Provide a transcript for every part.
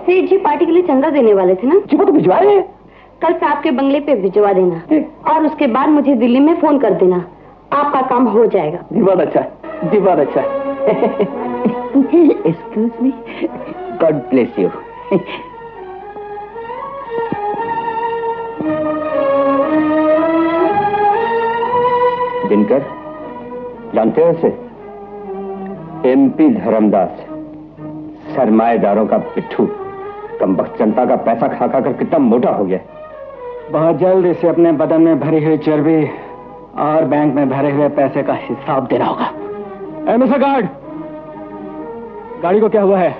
सेठ जी पार्टी के लिए चंदा देने वाले थे ना जी, वो तो भिजवा रहे हैं। कल से आपके बंगले पे भिजवा देना और उसके बाद मुझे दिल्ली में फोन कर देना, आपका काम हो जाएगा। जी बहुत अच्छा, जी बहुत अच्छा। Excuse me, God bless you. Dinkar, जानते हो इसे? एमपी धर्मदास, सरमाएदारों का पिट्ठू, कमबख्त जनता का पैसा खा खा कर कितना मोटा हो गया। बहुत जल्द इसे अपने बदन में भरी हुई चर्बी और बैंक में भरे हुए पैसे का हिसाब देना होगा। मिस्टर गार्ड, गाड़ी को क्या हुआ है?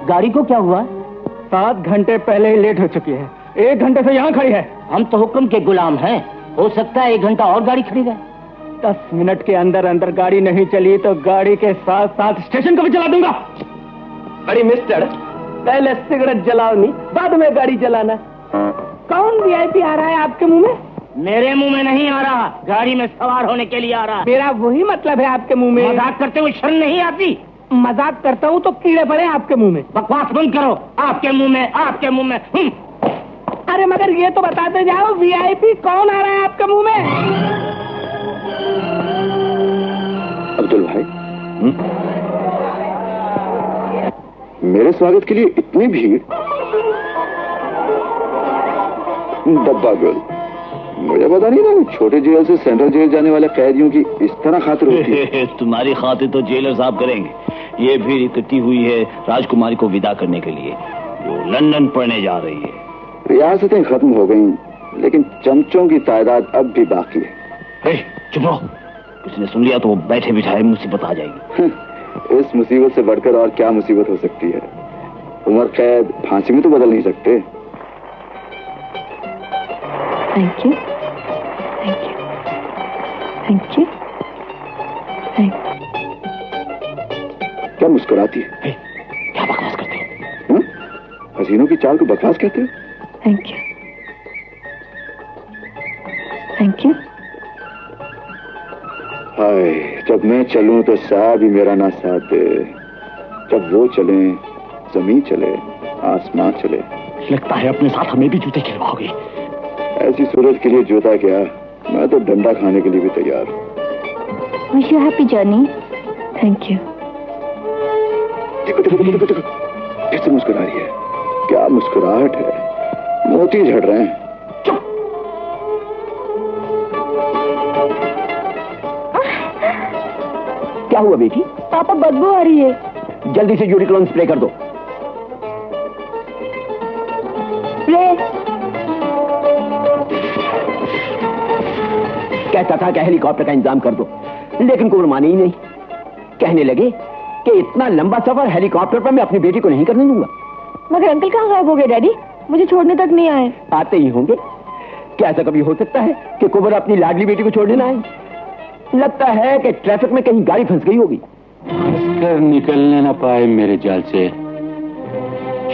गाड़ी को क्या हुआ? 7 घंटे पहले ही लेट हो चुकी है, 1 घंटे से यहाँ खड़ी है। हम तो हुक्म के गुलाम हैं, हो सकता है 1 घंटा और गाड़ी खड़ी रहे। 10 मिनट के अंदर अंदर गाड़ी नहीं चली तो गाड़ी के साथ साथ स्टेशन को भी जला दूंगा। अरे मिस्टर, पहले सिगरेट जलाओ नहीं, बाद में गाड़ी जलाना। कौन वीआईपी आ रहा है आपके मुंह में? मेरे मुंह में नहीं आ रहा, गाड़ी में सवार होने के लिए आ रहा। मेरा वही मतलब है आपके मुंह में। मजाक करते हुए शर्म नहीं आती? मजाक करता हूँ तो कीड़े पड़े आपके मुंह में। बकवास बंद करो, आपके मुंह में, आपके मुंह में। अरे मगर ये तो बताते जाओ, वीआईपी कौन आ रहा है आपके मुंह में? अब्दुल भाई, मेरे स्वागत के लिए इतनी भीड़? डब्बा गर्ल, मुझे पता नहीं था छोटे जेल से सेंट्रल जेल जाने वाले कैदियों की इस तरह खातिर होती है। तुम्हारी खातिर तो जेलर साहब करेंगे। ये भीड़ इकट्ठी हुई है राजकुमारी को विदा करने के लिए, जो लंदन पढ़ने जा रही है। रियासतें खत्म हो गईं, लेकिन चमचों की तादाद अब भी बाकी है। चुप रहो, किसी ने सुन लिया तो वो बैठे बिठाए मुसीबत आ जाएगी। इस मुसीबत से बढ़कर और क्या मुसीबत हो सकती है? उम्र कैद फांसी में तो बदल नहीं सकते। Thank you, thank you, thank you, thank you. क्या मुस्कुराती है? क्या बकवास करते हो? हसीनों की चाल को बकवास कहते हो? Thank you, thank you. हाय, जब मैं चलूं तो साहब ही मेरा ना साथ दे। जब वो चले, जमीन चले, आसमान चले। लगता है अपने साथ हमें भी जूते खिलवाओगे। ऐसी सूरत के लिए जूता क्या, मैं तो डंडा खाने के लिए भी तैयार हूँ। Wish you happy journey. Thank you. देखो देखो देखो देखो, कैसे मुस्कुरा रही है। क्या मुस्कुराहट है, मोती झड़ रहे हैं। चुप। क्या हुआ बेटी? पापा बदबू आ रही है। जल्दी से यूनिक्लोन स्प्रे कर दो। स्प्रे। कहता था कि हेलीकॉप्टर का इंतजाम कर दो, लेकिन कोई माने ही नहीं। कहने लगे कि इतना लंबा सफर हेलीकॉप्टर पर मैं अपनी बेटी को नहीं करने दूंगा। मगर अंकल कहाँ गायब हो गए डैडी? मुझे छोड़ने तक नहीं आए। आते ही होंगे। क्या ऐसा कभी हो सकता है कि कुंवर अपनी लाडली बेटी को छोड़ने ना आए? लगता है कि ट्रैफिक में कहीं गाड़ी फंस गई होगी। कर निकलने ना पाए मेरे जाल से।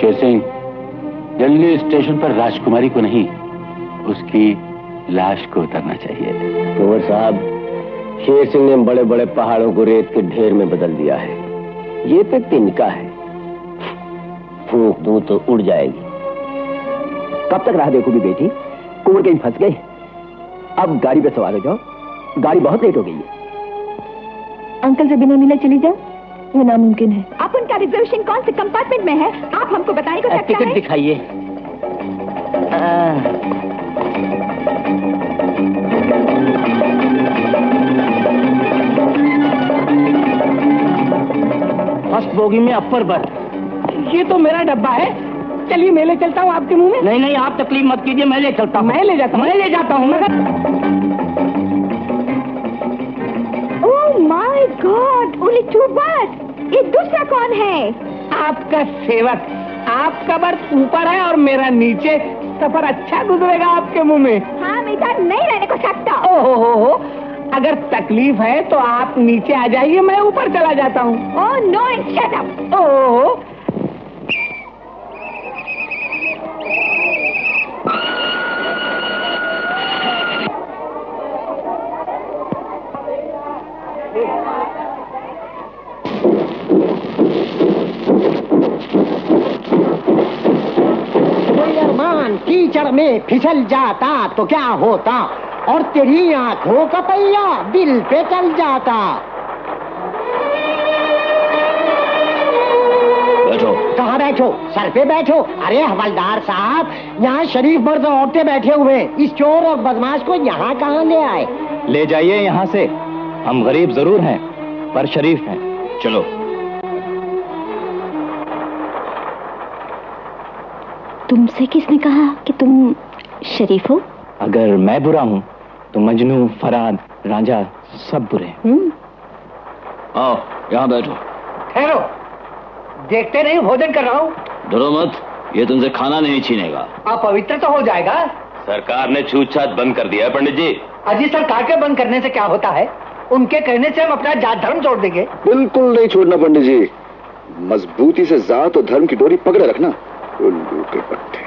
शेर सिंह, दिल्ली स्टेशन पर राजकुमारी को नहीं, उसकी लाश को उतरना चाहिए। कुंवर साहब, शेर सिंह ने बड़े बड़े पहाड़ों को रेत के ढेर में बदल दिया है। ये तो तिनका है, फूंक दूं तो उड़ जाएगी। कब तक राह देखोगी बेटी? कुंवर कहीं फंस गए? अब गाड़ी पे सवार हो जाओ, गाड़ी बहुत लेट हो गई है। अंकल से बिना मिले चली जाओ, ये नामुमकिन है। आप उनका रिजर्वेशन कौन से कंपार्टमेंट में है? आप हमको बताने को सकते हैं? टिकट दिखाइए। फर्स्ट बोगी में अपर बर्थ। ये तो मेरा डब्बा है। चलिए मैं ले चलता हूँ आपके मुंह में। नहीं नहीं, आप तकलीफ मत कीजिए, मैं ले चलता हूँ। मैं ले जाता हूँ, मैं ले जाता हूँ। Oh my God, only 2 birth. ये दूसरा कौन है? आपका सेवक। आपका बर्थ ऊपर है और मेरा नीचे। सफर अच्छा गुजरेगा आपके मुंह में। हाँ, मैं इधर नहीं रहने को सकता। ओहो, अगर तकलीफ है तो आप नीचे आ जाइए, मैं ऊपर चला जाता हूँ। Oh no, shut up. ओहो, कीचड़ में फिसल जाता तो क्या होता, और तेरी आंखों का पहिया दिल पे चल जाता। बैठो। कहाँ बैठो? सर पे बैठो। अरे हवलदार साहब, यहाँ शरीफ मर्द औरतें बैठे हुए, इस चोर और बदमाश को यहाँ कहाँ ले आए? ले जाइए यहाँ से। हम गरीब जरूर हैं पर शरीफ हैं। चलो। तुमसे किसने कहा कि तुम शरीफ हो? अगर मैं बुरा हूँ तो मजनू, फराद, रांझा सब बुरे हैं। आओ यहाँ बैठो। ठहरो, देखते नहीं भोजन कर रहा हूँ। डरो मत, ये तुमसे खाना नहीं छीनेगा। अपवित्र तो हो जाएगा। सरकार ने छूत-छात बंद कर दिया है पंडित जी। अजी, सरकार के बंद करने से क्या होता है? उनके कहने से हम अपना जात धर्म छोड़ देंगे। बिल्कुल नहीं छोड़ना पंडित जी, मजबूती से जात और धर्म की डोरी पकड़े रखना। उल्लू के पट्टे।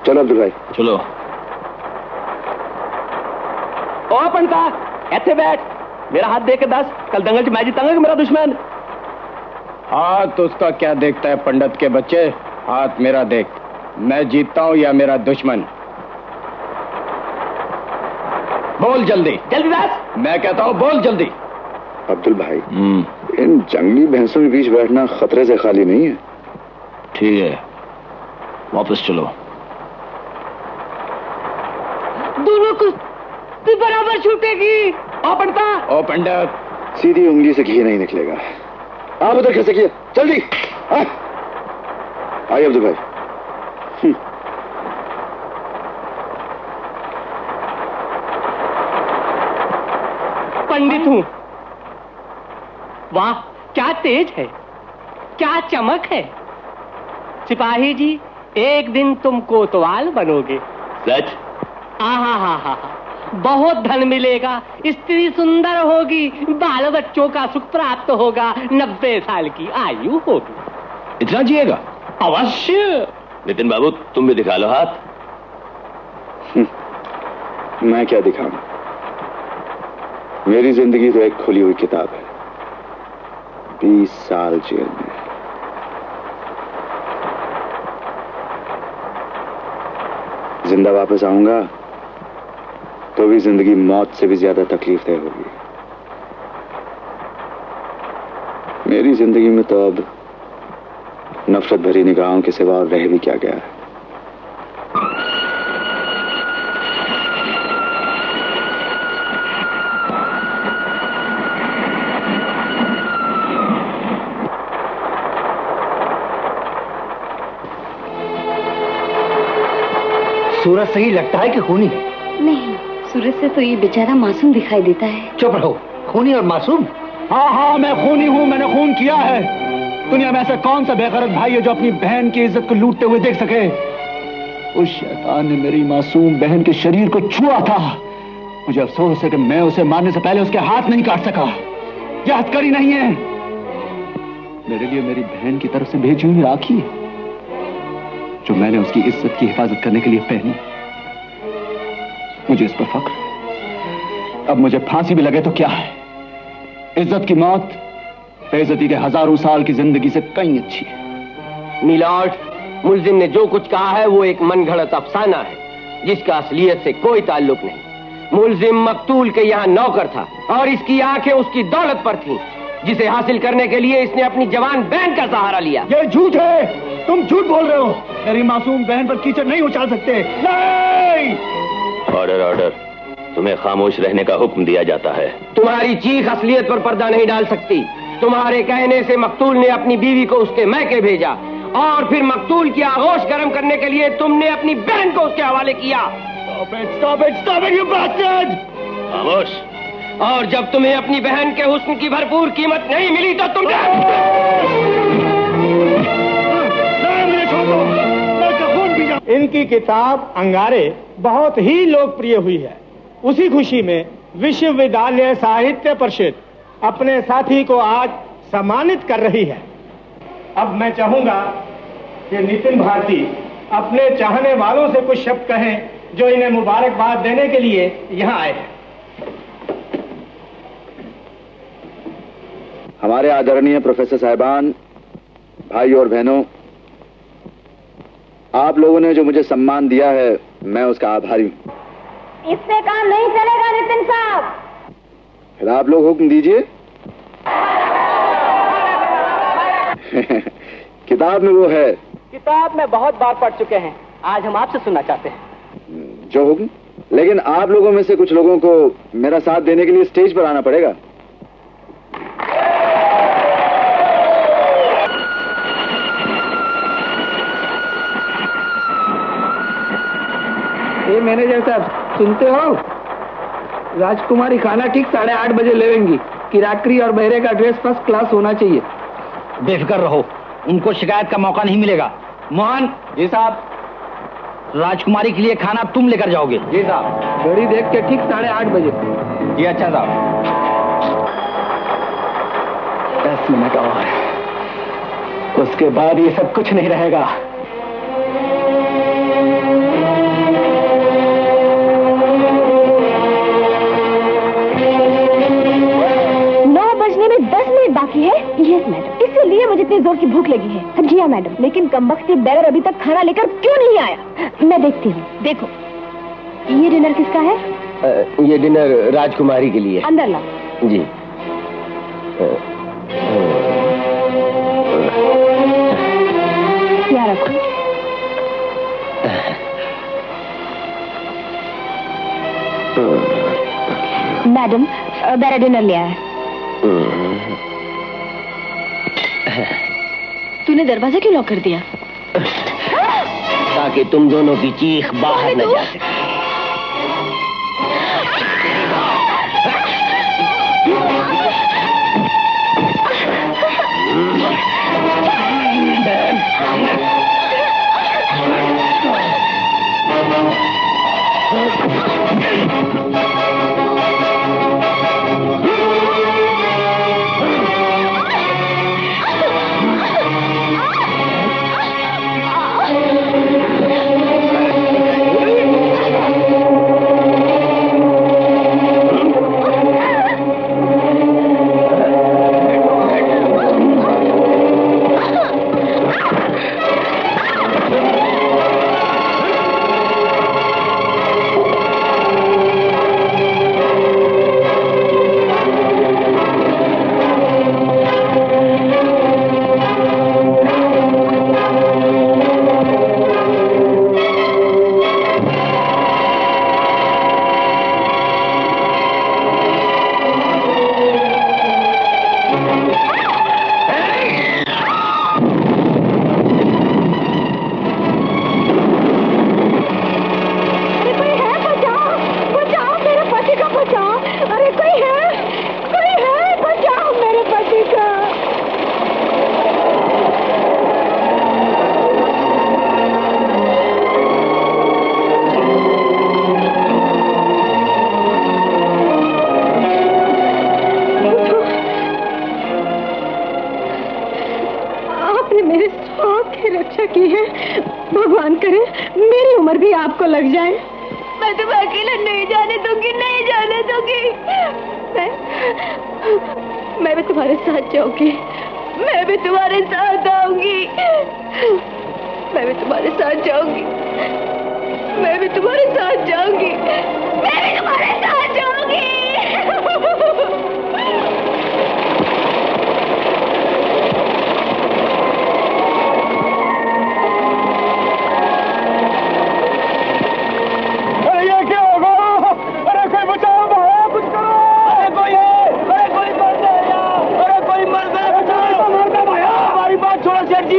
चलो अब्दुल भाई। चलो। ओ पंडिता, ऐसे बैठ, मेरा हाथ देख के दस, कल दंगल च मैं जीतांगा मेरा दुश्मन। हाथ उसका क्या देखता है पंडित के बच्चे, हाथ मेरा देख। मैं जीतता हूँ या मेरा दुश्मन? बोल जल्दी। जल्दी दस। मैं कहता हूँ बोल जल्दी। अब्दुल भाई, इन जंगली भैंसों के बीच बैठना खतरे से खाली नहीं है। ठीक है, वापस चलो। दोनों कुश्ती बराबर छूटेगी। ओ पंडिता। ओ पंडित, सीधी उंगली से घी नहीं निकलेगा। आप उधर खिसकिए, जल्दी। आइए अब्दुल भाई। पंडित हूँ। वाह, क्या तेज है, क्या चमक है। सिपाही जी, एक दिन तुम कोतवाल बनोगे। सच? आहा, बहुत धन मिलेगा, स्त्री सुंदर होगी, बाल बच्चों का सुख प्राप्त होगा, 90 साल की आयु होगी। इतना जिएगा? अवश्य। नितिन बाबू, तुम भी दिखा लो हाथ। मैं क्या दिखाऊं? मेरी जिंदगी तो एक खुली हुई किताब है। 20 साल जेल में। जिंदा वापस आऊंगा तो भी जिंदगी मौत से भी ज्यादा तकलीफ देह होगी। मेरी जिंदगी में तो अब नफरत भरी निगाहों के सिवा और रह भी क्या गया है। सूरज सही लगता है कि खूनी? नहीं, सूरज से तो ये बेचारा मासूम दिखाई देता है। चुप रहो, खूनी और मासूम? हाँ, मैं खूनी हूँ, मैंने खून किया है। दुनिया में ऐसा कौन सा बेगैरत भाई है जो अपनी बहन की इज्जत को लूटते हुए देख सके? उस शैतान ने मेरी मासूम बहन के शरीर को छुआ था। मुझे अफसोस है कि मैं उसे मारने से पहले उसके हाथ नहीं काट सका। यह हथकड़ी नहीं है, मेरे लिए मेरी बहन की तरफ से भेजी हुई राखी है जो मैंने उसकी इज्जत की हिफाजत करने के लिए पहनी। मुझे इस पर फख्र है। अब मुझे फांसी भी लगे तो क्या है, इज्जत की मौत बेइज्जती के हजारों साल की जिंदगी से कहीं अच्छी है। मिलॉर्ड, मुल्जिम ने जो कुछ कहा है वो एक मनगढ़ंत अफसाना है जिसका असलियत से कोई ताल्लुक नहीं। मुल्जिम मकतूल के यहाँ नौकर था और इसकी आंखें उसकी दौलत पर थीं, जिसे हासिल करने के लिए इसने अपनी जवान बहन का सहारा लिया। ये झूठ है, तुम झूठ बोल रहे हो। मेरी मासूम बहन पर कीचड़ नहीं उछाल सकते। नहीं। ऑर्डर ऑर्डर, तुम्हें खामोश रहने का हुक्म दिया जाता है। तुम्हारी चीख असलियत पर पर्दा नहीं डाल सकती। तुम्हारे कहने से मकतूल ने अपनी बीवी को उसके मैके भेजा और फिर मकतूल की आगोश गर्म करने के लिए तुमने अपनी बहन को उसके हवाले किया। Stop it, you bastard! खामोश। और जब तुम्हें अपनी बहन के हुस्न की भरपूर कीमत नहीं मिली तो तुम इनकी किताब अंगारे बहुत ही लोकप्रिय हुई है। उसी खुशी में विश्वविद्यालय साहित्य परिषद अपने साथी को आज सम्मानित कर रही है। अब मैं चाहूंगा कि नितिन भारती अपने चाहने वालों से कुछ शब्द कहें जो इन्हें मुबारकबाद देने के लिए यहाँ आए हैं। हमारे आदरणीय प्रोफेसर साहिबान, भाई और बहनों, आप लोगों ने जो मुझे सम्मान दिया है मैं उसका आभारी हूँ। इससे काम नहीं चलेगा नितिन साहब। फिर आप लोग हुक्म दीजिए। किताब में वो है। किताब में बहुत बार पढ़ चुके हैं, आज हम आपसे सुनना चाहते हैं। जो हुक्म। लेकिन आप लोगों में से कुछ लोगों को मेरा साथ देने के लिए स्टेज पर आना पड़ेगा। ये मैनेजर साहब सुनते हो, राजकुमारी खाना ठीक 8:30 बजे लेवेंगी। किराकरी और बहरे का ड्रेस फर्स्ट क्लास होना चाहिए। बेफिक्र रहो, उनको शिकायत का मौका नहीं मिलेगा। मोहन। जी साहब। राजकुमारी के लिए खाना तुम लेकर जाओगे। जी साहब। घड़ी देख के ठीक 8:30 बजे। जी अच्छा साहब। 10 मिनट और, उसके बाद ये सब कुछ नहीं रहेगा। 9 बजने में 10 मिनट बाकी है। यस मैडम, इसीलिए मुझे इतनी जोर की भूख लगी है। जी हाँ मैडम, लेकिन कमबख्त बैरर अभी तक खाना लेकर क्यों नहीं आया? मैं देखती हूँ। देखो, ये डिनर किसका है? ये डिनर राजकुमारी के लिए। अंदर ला। जी। यहाँ रखो। मैडम, मेरा डिनर ले आया। तूने दरवाजा क्यों लॉक कर दिया? ताकि तुम दोनों की चीख बाहर न जा सके। भगवान करे मेरी उम्र भी आपको लग जाए। मैं तुम्हें अकेला नहीं जाने दूंगी, नहीं जाने दूंगी। मैं भी तुम्हारे साथ जाऊंगी, मैं भी तुम्हारे साथ आऊंगी, मैं भी तुम्हारे साथ जाऊंगी, मैं भी तुम्हारे साथ जाऊंगी, मैं भी तुम्हारे साथ जाऊंगी।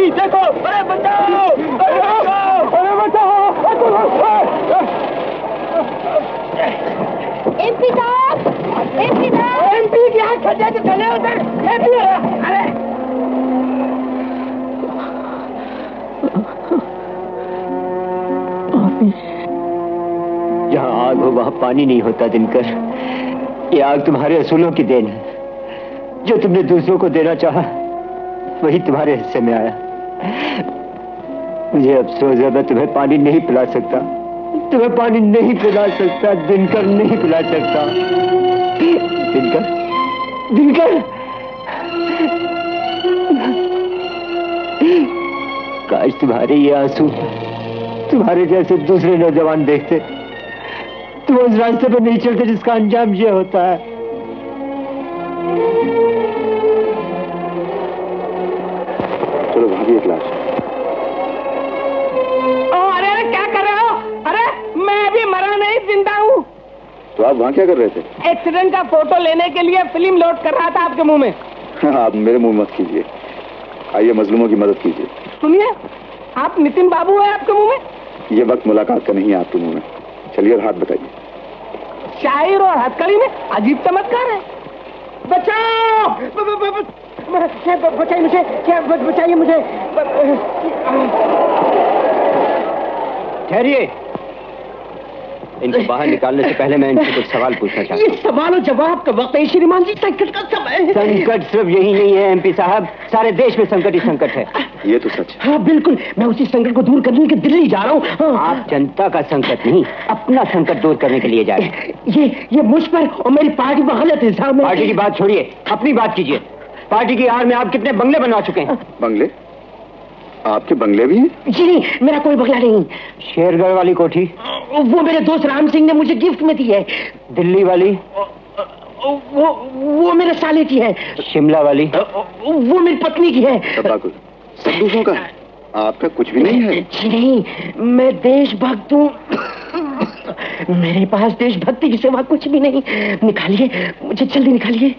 देखो, अरे बचाओ, अरे बचाओ, अरे बचाओ। एमपी साहब, एमपी साहब, एमपी की आँख फट जाए तो चले उधर। एमपी, अरे जहाँ आग हो वहाँ पानी नहीं होता दिनकर। ये आग तुम्हारे असूलों की देन है। जो तुमने दूसरों को देना चाहा वही तुम्हारे हिस्से में आया। मुझे अफसोस है, मैं तुम्हें पानी नहीं पिला सकता, तुम्हें पानी नहीं पिला सकता, दिनकर नहीं पिला सकता। दिनकर, दिनकर, काश तुम्हारे ये आंसू तुम्हारे जैसे दूसरे नौजवान देखते तो उस रास्ते पर नहीं चलते जिसका अंजाम ये होता है। चलो वहां भी एक लाश। अरे क्या कर रहे हो? अरे मैं अभी मरा नहीं, जिंदा हूँ। तो आप वहां क्या कर रहे थे? एक्सीडेंट का फोटो लेने के लिए फिल्म लोड कर रहा था आपके मुंह में। आप मेरे मुंह मत कीजिए, आइए मजलूमों की मदद कीजिए। सुनिए, आप नितिन बाबू है आपके मुंह में? ये वक्त मुलाकात का नहीं है आपके मुंह में। चलिए और हाथ बताइए। शायर और हथकड़ी में अजीब चमत्कार है। बचाओ! बचाइए मुझे, क्या बचाइए मुझे। ठहरिए, इनको बाहर निकालने से पहले मैं इनसे कुछ सवाल पूछना चाहता हूँ। ये सवाल और जवाब का वक्त है श्रीमान जी, संकट का समय है। संकट सिर्फ यही नहीं है एमपी साहब, सारे देश में संकट ही संकट है। ये तो सच है। हाँ बिल्कुल, मैं उसी संकट को दूर करने के लिए दिल्ली जा रहा हूँ। हाँ। आप जनता का संकट नहीं, अपना संकट दूर करने के लिए जा रहे हैं। ये मुझ पर और मेरी पार्टी पर गलत इल्जाम है। पार्टी की बात छोड़िए, अपनी बात कीजिए। पार्टी की आड़ में आप कितने बंगले बनवा चुके हैं? बंगले? आपके बंगले भी हैं? जी नहीं, मेरा कोई बंगला नहीं। शेरगढ़ वाली कोठी? वो मेरे दोस्त राम सिंह ने मुझे गिफ्ट में दी है। दिल्ली वाली? वो मेरे साले की है। शिमला वाली? वो मेरी पत्नी की है। सब दूसरों का, आपका कुछ भी नहीं है? जी नहीं, मैं देशभक्त हूँ। मेरे पास देशभक्ति के सिवा कुछ भी नहीं। निकालिए मुझे, जल्दी निकालिए।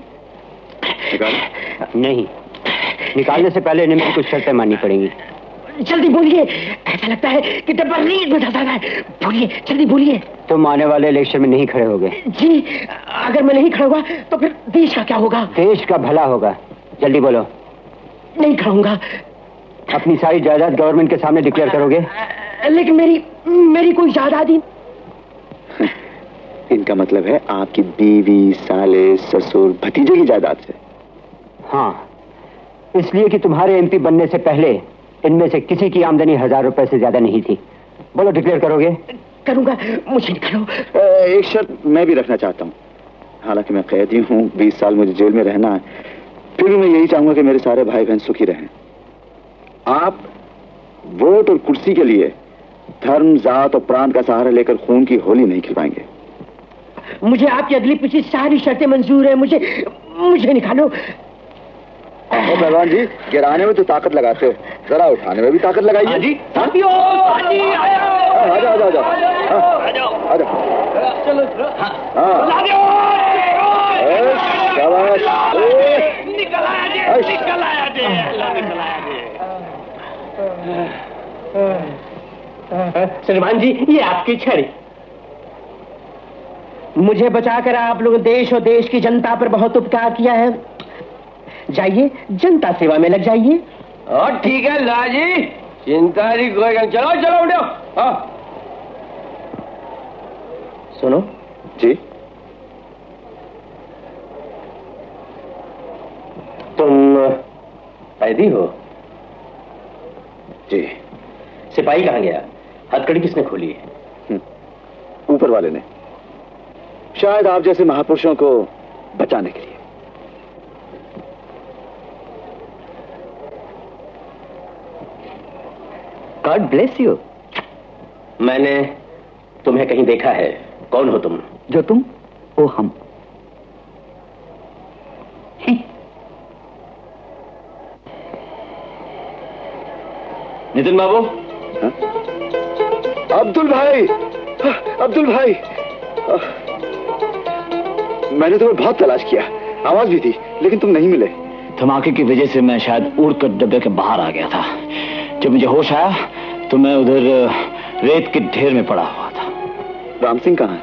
नहीं, निकालने से पहले इन्हें मेरी कुछ शर्तें माननी पड़ेंगी। जल्दी बोलिए, ऐसा लगता है कि डब्बा रीढ़ में धंसा है। बोलिए, जल्दी बोलिए। तुम आने वाले इलेक्शन में नहीं खड़े होगे? जी, अगर मैं नहीं खड़ा हुआ तो फिर देश का क्या होगा? देश का भला होगा। जल्दी बोलो। नहीं खड़ूंगा। अपनी सारी जायदाद गवर्नमेंट के सामने डिक्लेयर करोगे? लेकिन मेरी कोई जायदाद ही। इनका मतलब है आपकी बीवी, साले, ससुर, भतीजे की जायदाद से? हाँ, इसलिए कि तुम्हारे एमपी बनने से पहले इनमें से किसी की आमदनी 1000 रुपए से ज्यादा नहीं थी। बोलो, डिक्लेयर करोगे? करूंगा, मुझे निकालो। एक शर्त मैं भी रखना चाहता हूँ। हालांकि मैं कैदी हूँ, 20 साल मुझे जेल में रहना है, फिर भी मैं यही चाहूंगा कि मेरे सारे भाई बहन सुखी रहें। आप वोट और कुर्सी के लिए धर्म, जात और प्रांत का सहारा लेकर खून की होली नहीं खिलवाएंगे। मुझे आपकी अगली पिछली सारी शर्तें मंजूर है। मुझे निकालो। भगवान जी, गिराने में तो ताकत लगाते हो, जरा उठाने में भी ताकत लगाइए। जी साथियों, आ जाओ। चलो। निकल आया श्रीमान जी, ये आपकी छड़ी। मुझे बचाकर आप लोग देश और देश की जनता पर बहुत उपकार किया है। जाइए, जनता सेवा में लग जाइए। और ठीक है लाजी, चिंता नहीं कोई। चलो उठो। हाँ सुनो जी, तुम कैदी हो? जी। सिपाही कहाँ गया? हथकड़ी किसने खोली है? ऊपर वाले ने, शायद आप जैसे महापुरुषों को बचाने के लिए। God bless you. मैंने तुम्हें कहीं देखा है। कौन हो तुम? जो तुम, वो हम। नितिन बाबू। हा? अब्दुल भाई, मैंने तुम्हें बहुत तलाश किया, आवाज भी थी, लेकिन तुम नहीं मिले। धमाके की वजह से मैं शायद उड़कर डब्बे के बाहर आ गया था। जब मुझे होश आया तो मैं उधर रेत के ढेर में पड़ा हुआ था। राम सिंह कहाँ है?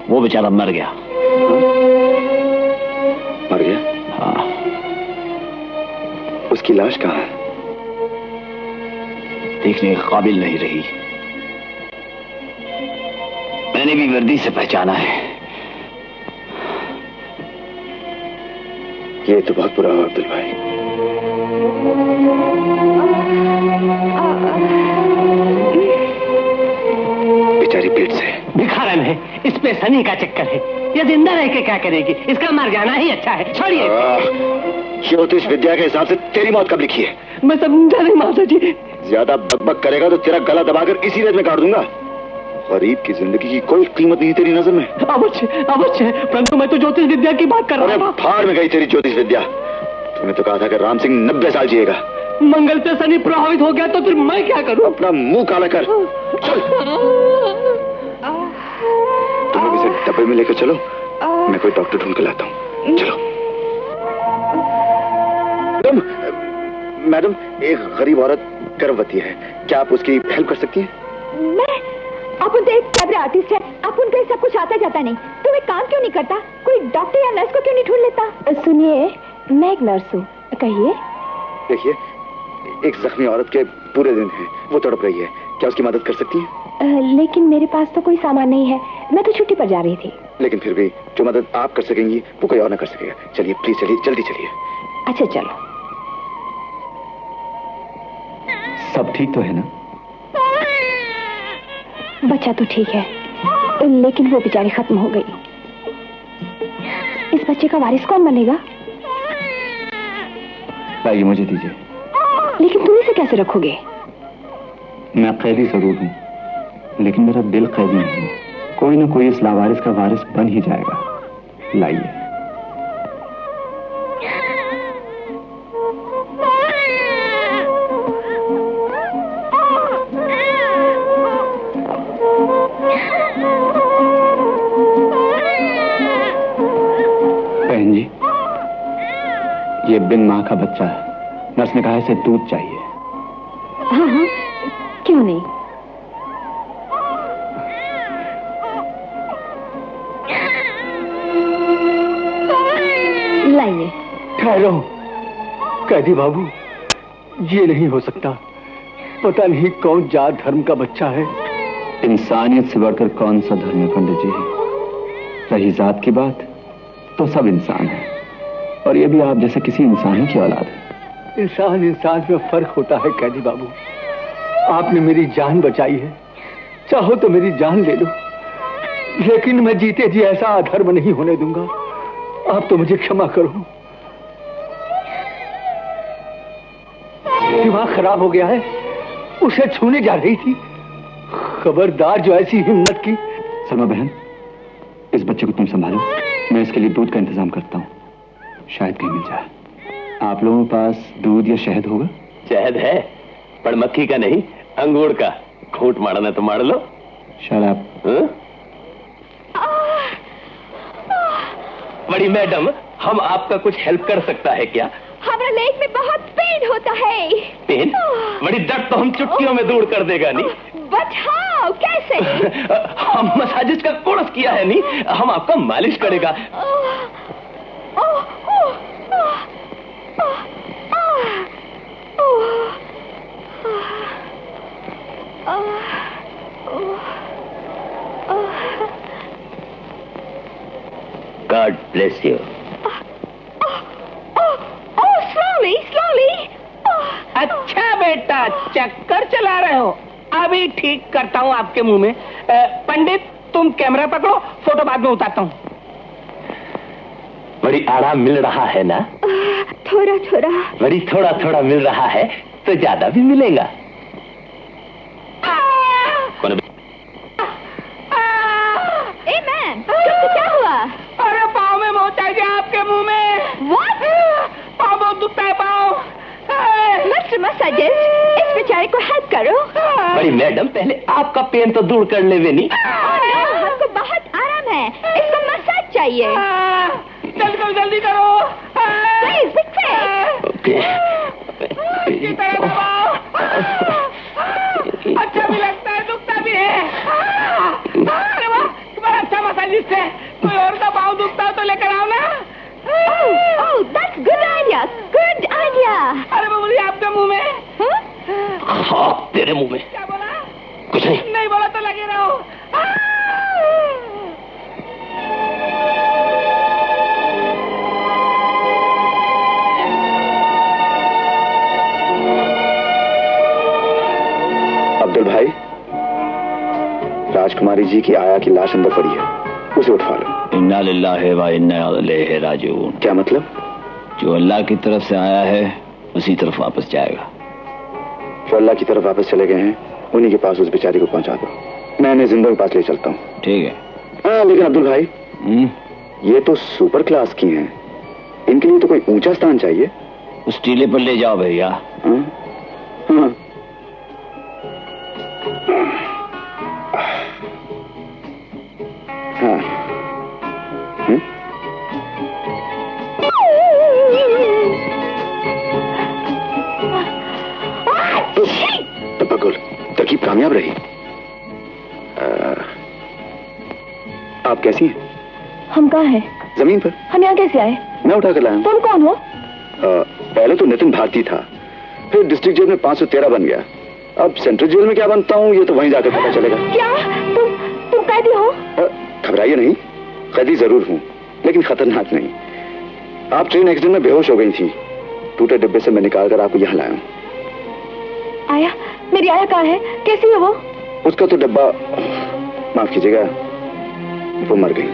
वो बेचारा मर गया। मर गया? हाँ। उसकी लाश कहाँ है? देखने के काबिल नहीं रही। मैंने भी वर्दी से पहचाना है। ये तो बहुत बुरा हुआ अब्दुल भाई। बेचारी पेट से भिखारन है, इस पे सनी का चक्कर है। ये जिंदा रह के क्या करेगी? इसका मर जाना ही अच्छा है। छोड़िए। ज्योतिष विद्या के हिसाब से तेरी मौत कब लिखी है? मैं समझा नहीं माता जी। ज्यादा बकबक करेगा तो तेरा गला दबाकर इसी रेत में काट दूंगा। गरीब की जिंदगी की कोई कीमत नहीं तेरी नजर में। अवश्य अवश्य, परंतु मैं तो ज्योतिष विद्या की बात कर रहा हूँ। फाड़ में गई तेरी ज्योतिष विद्या। तूने तो कहा था कि राम सिंह 90 साल जिएगा। मंगल से शनि प्रभावित हो गया तो फिर मैं क्या करूं? अपना मुंह काला कर। चल तुम लोग इसे डब्बे में लेकर चलो, मैं कोई डॉक्टर ढूंढ कर लाता हूँ। चलो। मैडम, एक गरीब औरत गर्भवती है, क्या आप उसकी हेल्प कर सकती हैं? मैं? अपन तो एक कैबरे आर्टिस्ट है, अपन को सब कुछ आता जाता नहीं। तुम एक काम क्यों नहीं करता? कोई डॉक्टर या नर्स को क्यों नहीं ढूंढ लेता? सुनिए, मैं एक नर्स हूँ। कहिए। देखिए, एक जख्मी औरत के पूरे दिन है, वो तड़प रही है, क्या उसकी मदद कर सकती हैं? लेकिन मेरे पास तो कोई सामान नहीं है, मैं तो छुट्टी पर जा रही थी। लेकिन फिर भी जो मदद आप कर सकेंगी वो कोई और ना कर सकेगा। चलिए प्लीज, चलिए जल्दी चलिए। अच्छा चलो। सब ठीक तो है ना? बच्चा तो ठीक है, लेकिन वो बेचारी खत्म हो गई। इस बच्चे का वारिस कौन बनेगा? लाइए, मुझे दीजिए। लेकिन तुम इसे कैसे रखोगे? मैं कैदी जरूर हूं, लेकिन मेरा दिल कैदी नहीं है। कोई ना कोई इस लावारिस का वारिस बन ही जाएगा। लाइए। बहन जी, ये बिन मां का बच्चा है। नर्स ने कहा इसे दूध चाहिए। हाँ हाँ, क्यों नहीं। लाइए। ठहरो कैदी बाबू, ये नहीं हो सकता। पता नहीं कौन जात धर्म का बच्चा है। इंसानियत से बढ़कर कौन सा धर्म है पंडित जी? रही जात की बात तो सब इंसान है, और ये भी आप जैसे किसी इंसान की औलाद है। इंसान इंसान में फर्क होता है कैदी बाबू। आपने मेरी जान बचाई है, चाहो तो मेरी जान ले लो, लेकिन मैं जीते जी ऐसा अधर्म नहीं होने दूंगा। आप तो मुझे क्षमा करो। दिमाग खराब हो गया है, उसे छूने जा रही थी। खबरदार जो ऐसी हिम्मत की। सलमा बहन, इस बच्चे को तुम संभालो, मैं इसके लिए दूध का इंतजाम करता हूँ, शायद कहीं मिल जाए। आप लोगों के पास दूध या शहद होगा? शहद है, पर मक्खी का नहीं, अंगूर का। घूंट मारना तो मार लो। शराब। बड़ी मैडम, हम आपका कुछ हेल्प कर सकता है क्या? हमारे लेग में बहुत पेन होता है। पेन? बड़ी दर्द तो हम चुटकियों में दूर कर देगा नहीं। बट हाउ, कैसे? हम मसाजिश का कोर्स किया है नहीं, हम आपका मालिश करेगा। God bless you. Slowly, slowly. अच्छा बेटा, चक्कर चला रहे हो? अभी ठीक करता हूँ आपके मुंह में। पंडित, तुम कैमरा पकड़ो, फोटो बाद में उतारता हूँ। बड़ी आराम मिल रहा है ना? थोड़ा थोड़ा। बड़ी थोड़ा थोड़ा मिल रहा है तो ज्यादा भी मिलेगा। ए मैन, तुमको क्या हुआ? अरे पाँव में मोच आ गया आपके मुंह में। What? पाँव बहुत दुखता है, पाँव। मिस्टर मसाजिस्ट, इस बेचारे को हेल्प करो। बड़ी मैडम, पहले आपका पेन तो दूर कर ले बेनी। हमको बहुत आराम है, इसको मसाज चाहिए। जल्दी करो, जल्दी करो। Please, be quick. इसी तरह दबाओ। अच्छा भी लगता है, दुखता भी है। अरे वाह, बड़ा अच्छा मसाजिस्ट है। कोई और का पाँव दुखता हो तो लेकर आओ ना। Oh, that's good idea. Good idea. अरे वो बोली आपके मुंह में। हाँ, तेरे मुंह में। क्या बोला? कुछ नहीं। नहीं बोला तो लगे रहो। अब्दुल भाई, राजकुमारी जी की आया की लाश अंदर पड़ी है, उसे उठवा लो। इन्ना लिल्लाहि व इन्ना इलैहि राजिऊन। क्या मतलब? जो अल्लाह की तरफ से आया है उसी तरफ वापस जाएगा। जो अल्लाह की तरफ वापस चले गए हैं, उन्हीं के पास उस बेचारी को पहुंचा दो। मैं इन्हें जिंदा के पास ले चलता हूँ। ठीक है। हाँ, लेकिन अब्दुल भाई, ये तो सुपर क्लास की हैं, इनके लिए तो कोई ऊंचा स्थान चाहिए। उस टीले पर ले जाओ भैया। हाँ? हाँ। हाँ। बकुल, तरकीब कामयाब रही। आप कैसी हैं? हम कहाँ हैं? जमीन पर। हम यहाँ कैसे आए? मैं उठा कर लाया हूं। तुम कौन हो? पहले तो नितिन भारती था, फिर डिस्ट्रिक्ट जेल में 513 बन गया। अब सेंट्रल जेल में क्या बनता हूँ ये तो वहीं जाकर पता चलेगा। क्या? तुम कैदी हो? घबराइए नहीं, कैदी जरूर हूँ, लेकिन खतरनाक नहीं। आप ट्रेन एक्सीडेंट में बेहोश हो गई थी, टूटे डिब्बे से मैं निकाल कर आपको यहाँ लाया हूँ। आया? मेरी आया कहाँ है? कैसी है वो? उसका तो डब्बा, माफ कीजिएगा, वो मर गई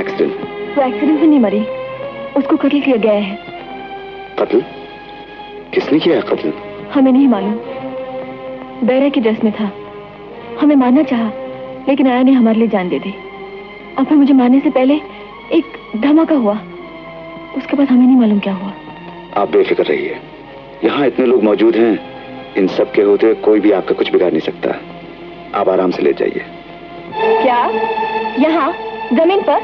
एक्सीडेंट। वो एक्सीडेंट में नहीं मरी, उसको कत्ल किया गया है। कत्ल? किसने किया है कत्ल? हमें नहीं मालूम। बैरा की ड्रेस में था, हमें मारना चाहा, लेकिन आया ने हमारे लिए जान दे दी। और फिर मुझे मारने से पहले एक धमाका हुआ, उसके बाद हमें नहीं मालूम क्या हुआ। आप बेफिक्र रहिए, यहाँ इतने लोग मौजूद हैं, इन सब के होते कोई भी आपका कुछ बिगाड़ नहीं सकता। आप आराम से लेट जाइए। क्या? यहाँ जमीन पर?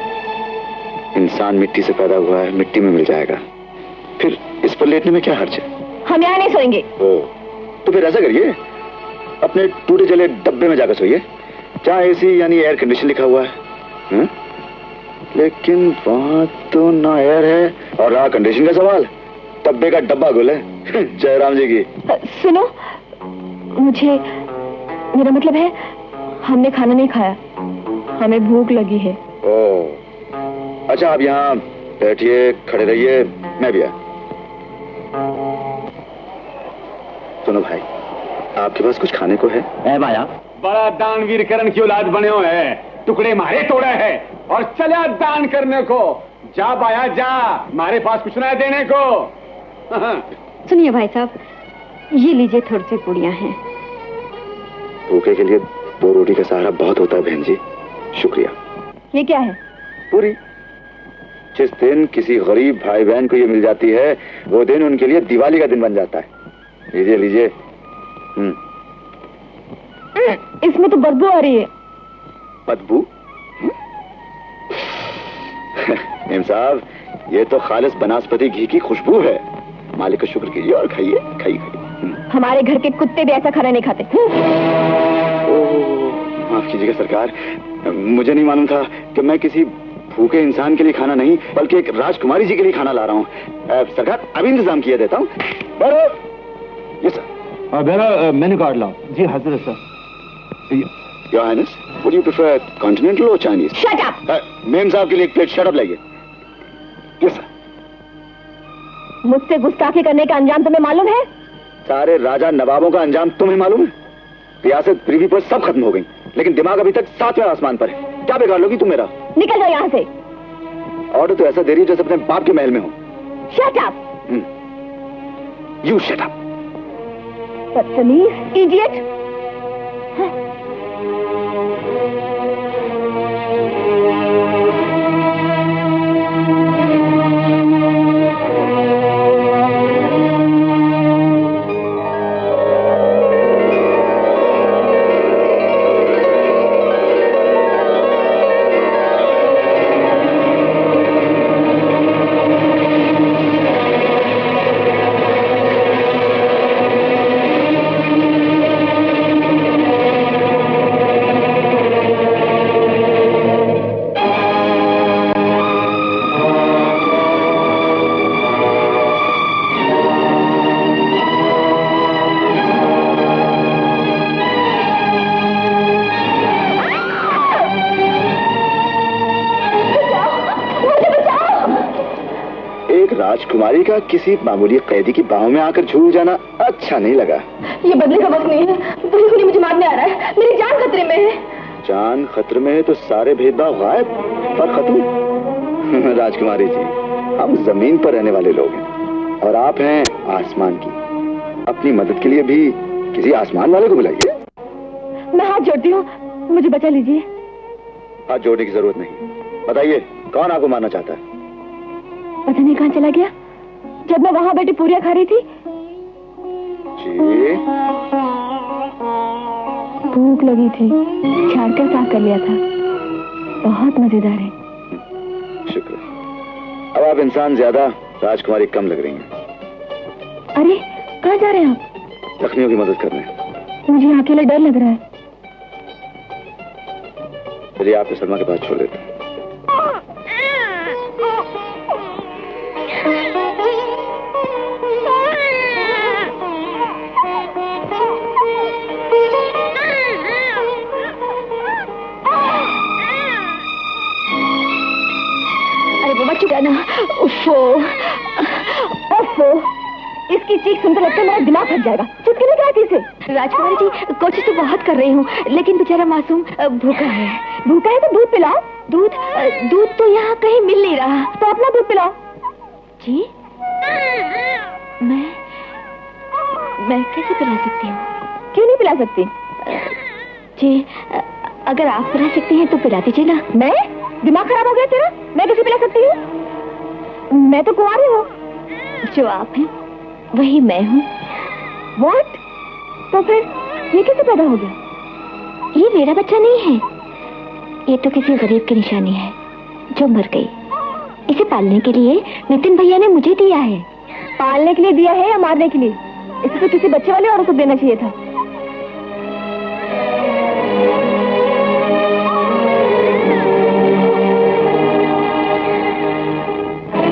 इंसान मिट्टी से पैदा हुआ है, मिट्टी में मिल जाएगा, फिर इस पर लेटने में क्या हर्ज है? हम यहाँ नहीं सोएंगे। तो फिर ऐसा करिए, अपने टूटे जले डब्बे में जाकर सोइए, जहाँ एसी यानी एयर कंडीशन लिखा हुआ है। लेकिन वहाँ तो ना एयर है, और रहा कंडीशन का सवाल, डब्बे का डब्बा गुल है। जयराम जी की। सुनो, मेरा मतलब है, हमने खाना नहीं खाया, हमें भूख लगी है। अच्छा, आप यहाँ बैठिए, खड़े रहिए, मैं भी आया। सुनो भाई, आपके पास कुछ खाने को है? भाया, बड़ा दानवीर करण की औलाद बने हो है, टुकड़े मारे तोड़े है और चला दान करने को। जा बाया जा, हमारे पास कुछ ना देने को। सुनिए भाई साहब, ये लीजिए, थोड़ी सी पूड़ियां हैं। भूखे के लिए 2 रोटी का सहारा बहुत होता है बहन जी, शुक्रिया। ये क्या है? पूरी। जिस दिन किसी गरीब भाई बहन को ये मिल जाती है, वो दिन उनके लिए दिवाली का दिन बन जाता है। लीजिए लीजिए। इसमें तो बदबू आ रही है। बदबू? मेम साहब, ये तो खालिस बनास्पति घी की खुशबू है। मालिक का शुक्र कीजिए और खाइए, खाइए। हमारे घर के कुत्ते भी ऐसा खाना नहीं खाते। माफ कीजिएगा सरकार, मुझे नहीं मालूम था कि मैं किसी भूखे इंसान के लिए खाना नहीं, बल्कि एक राजकुमारी जी के लिए खाना ला रहा हूँ। सरकार, अभी इंतजाम किया देता हूँ। ये सर, मेन्यू कार्ड लाओ। जी हाजिर है sir. Your Highness, would you prefer continental or Chinese? Shut up! Ma'am साहब के लिए एक प्लेट शट अप लाइए। Yes sir. मुझसे गुस्ताखी करने का अंजाम तुम्हें मालूम है? सारे राजा नवाबों का अंजाम तुम्हें मालूम है? रियासत प्रीवी पर सब खत्म हो गई, लेकिन दिमाग अभी तक 7वें आसमान पर है। क्या बिगाड़ लोगी तुम मेरा? निकल जाओ यहाँ से। ऑर्डर तो ऐसा दे रही हो जैसे अपने बाप के महल में हो। Shut up! You shut up! बदतमीज, इडियट! राजकुमारी का किसी मामूली कैदी की बाहों में आकर झूल जाना अच्छा नहीं लगा। ये बदले का वक्त नहीं है, खुली मुझे मारने आ रहा है, मेरी जान खतरे में है। जान खतरे में है तो सारे भेदभाव गायब, पर खत्म। राजकुमारी जी, हम जमीन पर रहने वाले लोग हैं और आप हैं आसमान की। अपनी मदद के लिए भी किसी आसमान वाले को बुलाइए। मैं हाथ जोड़ती हूँ, मुझे बचा लीजिए। हाथ जोड़ने की जरूरत नहीं। बताइए कौन आपको मारना चाहता है? पता नहीं कहाँ चला गया। जब मैं वहां बैठी पूरियां खा रही थी, जी भूख लगी थी, छाड़ कर साफ कर लिया था। बहुत मजेदार है। शुक्र। अब आप इंसान ज्यादा, राजकुमारी कम लग रही हैं। अरे कहाँ जा रहे हैं आप? जख्मियों की मदद करने। मुझे अकेला डर लग रहा है। चलिए आपको सलमा के पास छोड़ देते हैं। ना उफ़ो, उफ़ो, इसकी चीख सुनकर लगता है मेरा दिमाग फट जाएगा। चुटकी नहीं कराती इसे। राजकुमारी जी, कोशिश तो बहुत कर रही हूँ, लेकिन बेचारा मासूम भूखा है। भूखा है तो दूध पिलाओ। दूध तो यहाँ कहीं मिल नहीं रहा, तो अपना दूध पिलाओ। जी मैं कैसे पिला सकती हूँ? क्यों नहीं पिला सकती? जी अगर आप पिला सकती हैं तो पिला दीजिए ना। मैं? दिमाग खराब हो गया तेरा? मैं कैसे पिला सकती हूँ? मैं तो कुंवारी हूँ। जो आप हैं वही मैं हूँ। What? तो फिर ये कैसे पैदा हो गया? ये मेरा बच्चा नहीं है, ये तो किसी गरीब की निशानी है जो मर गई। इसे पालने के लिए नितिन भैया ने मुझे दिया है। पालने के लिए दिया है या मारने के लिए? इसे तो किसी बच्चे वाले औरत को देना चाहिए था।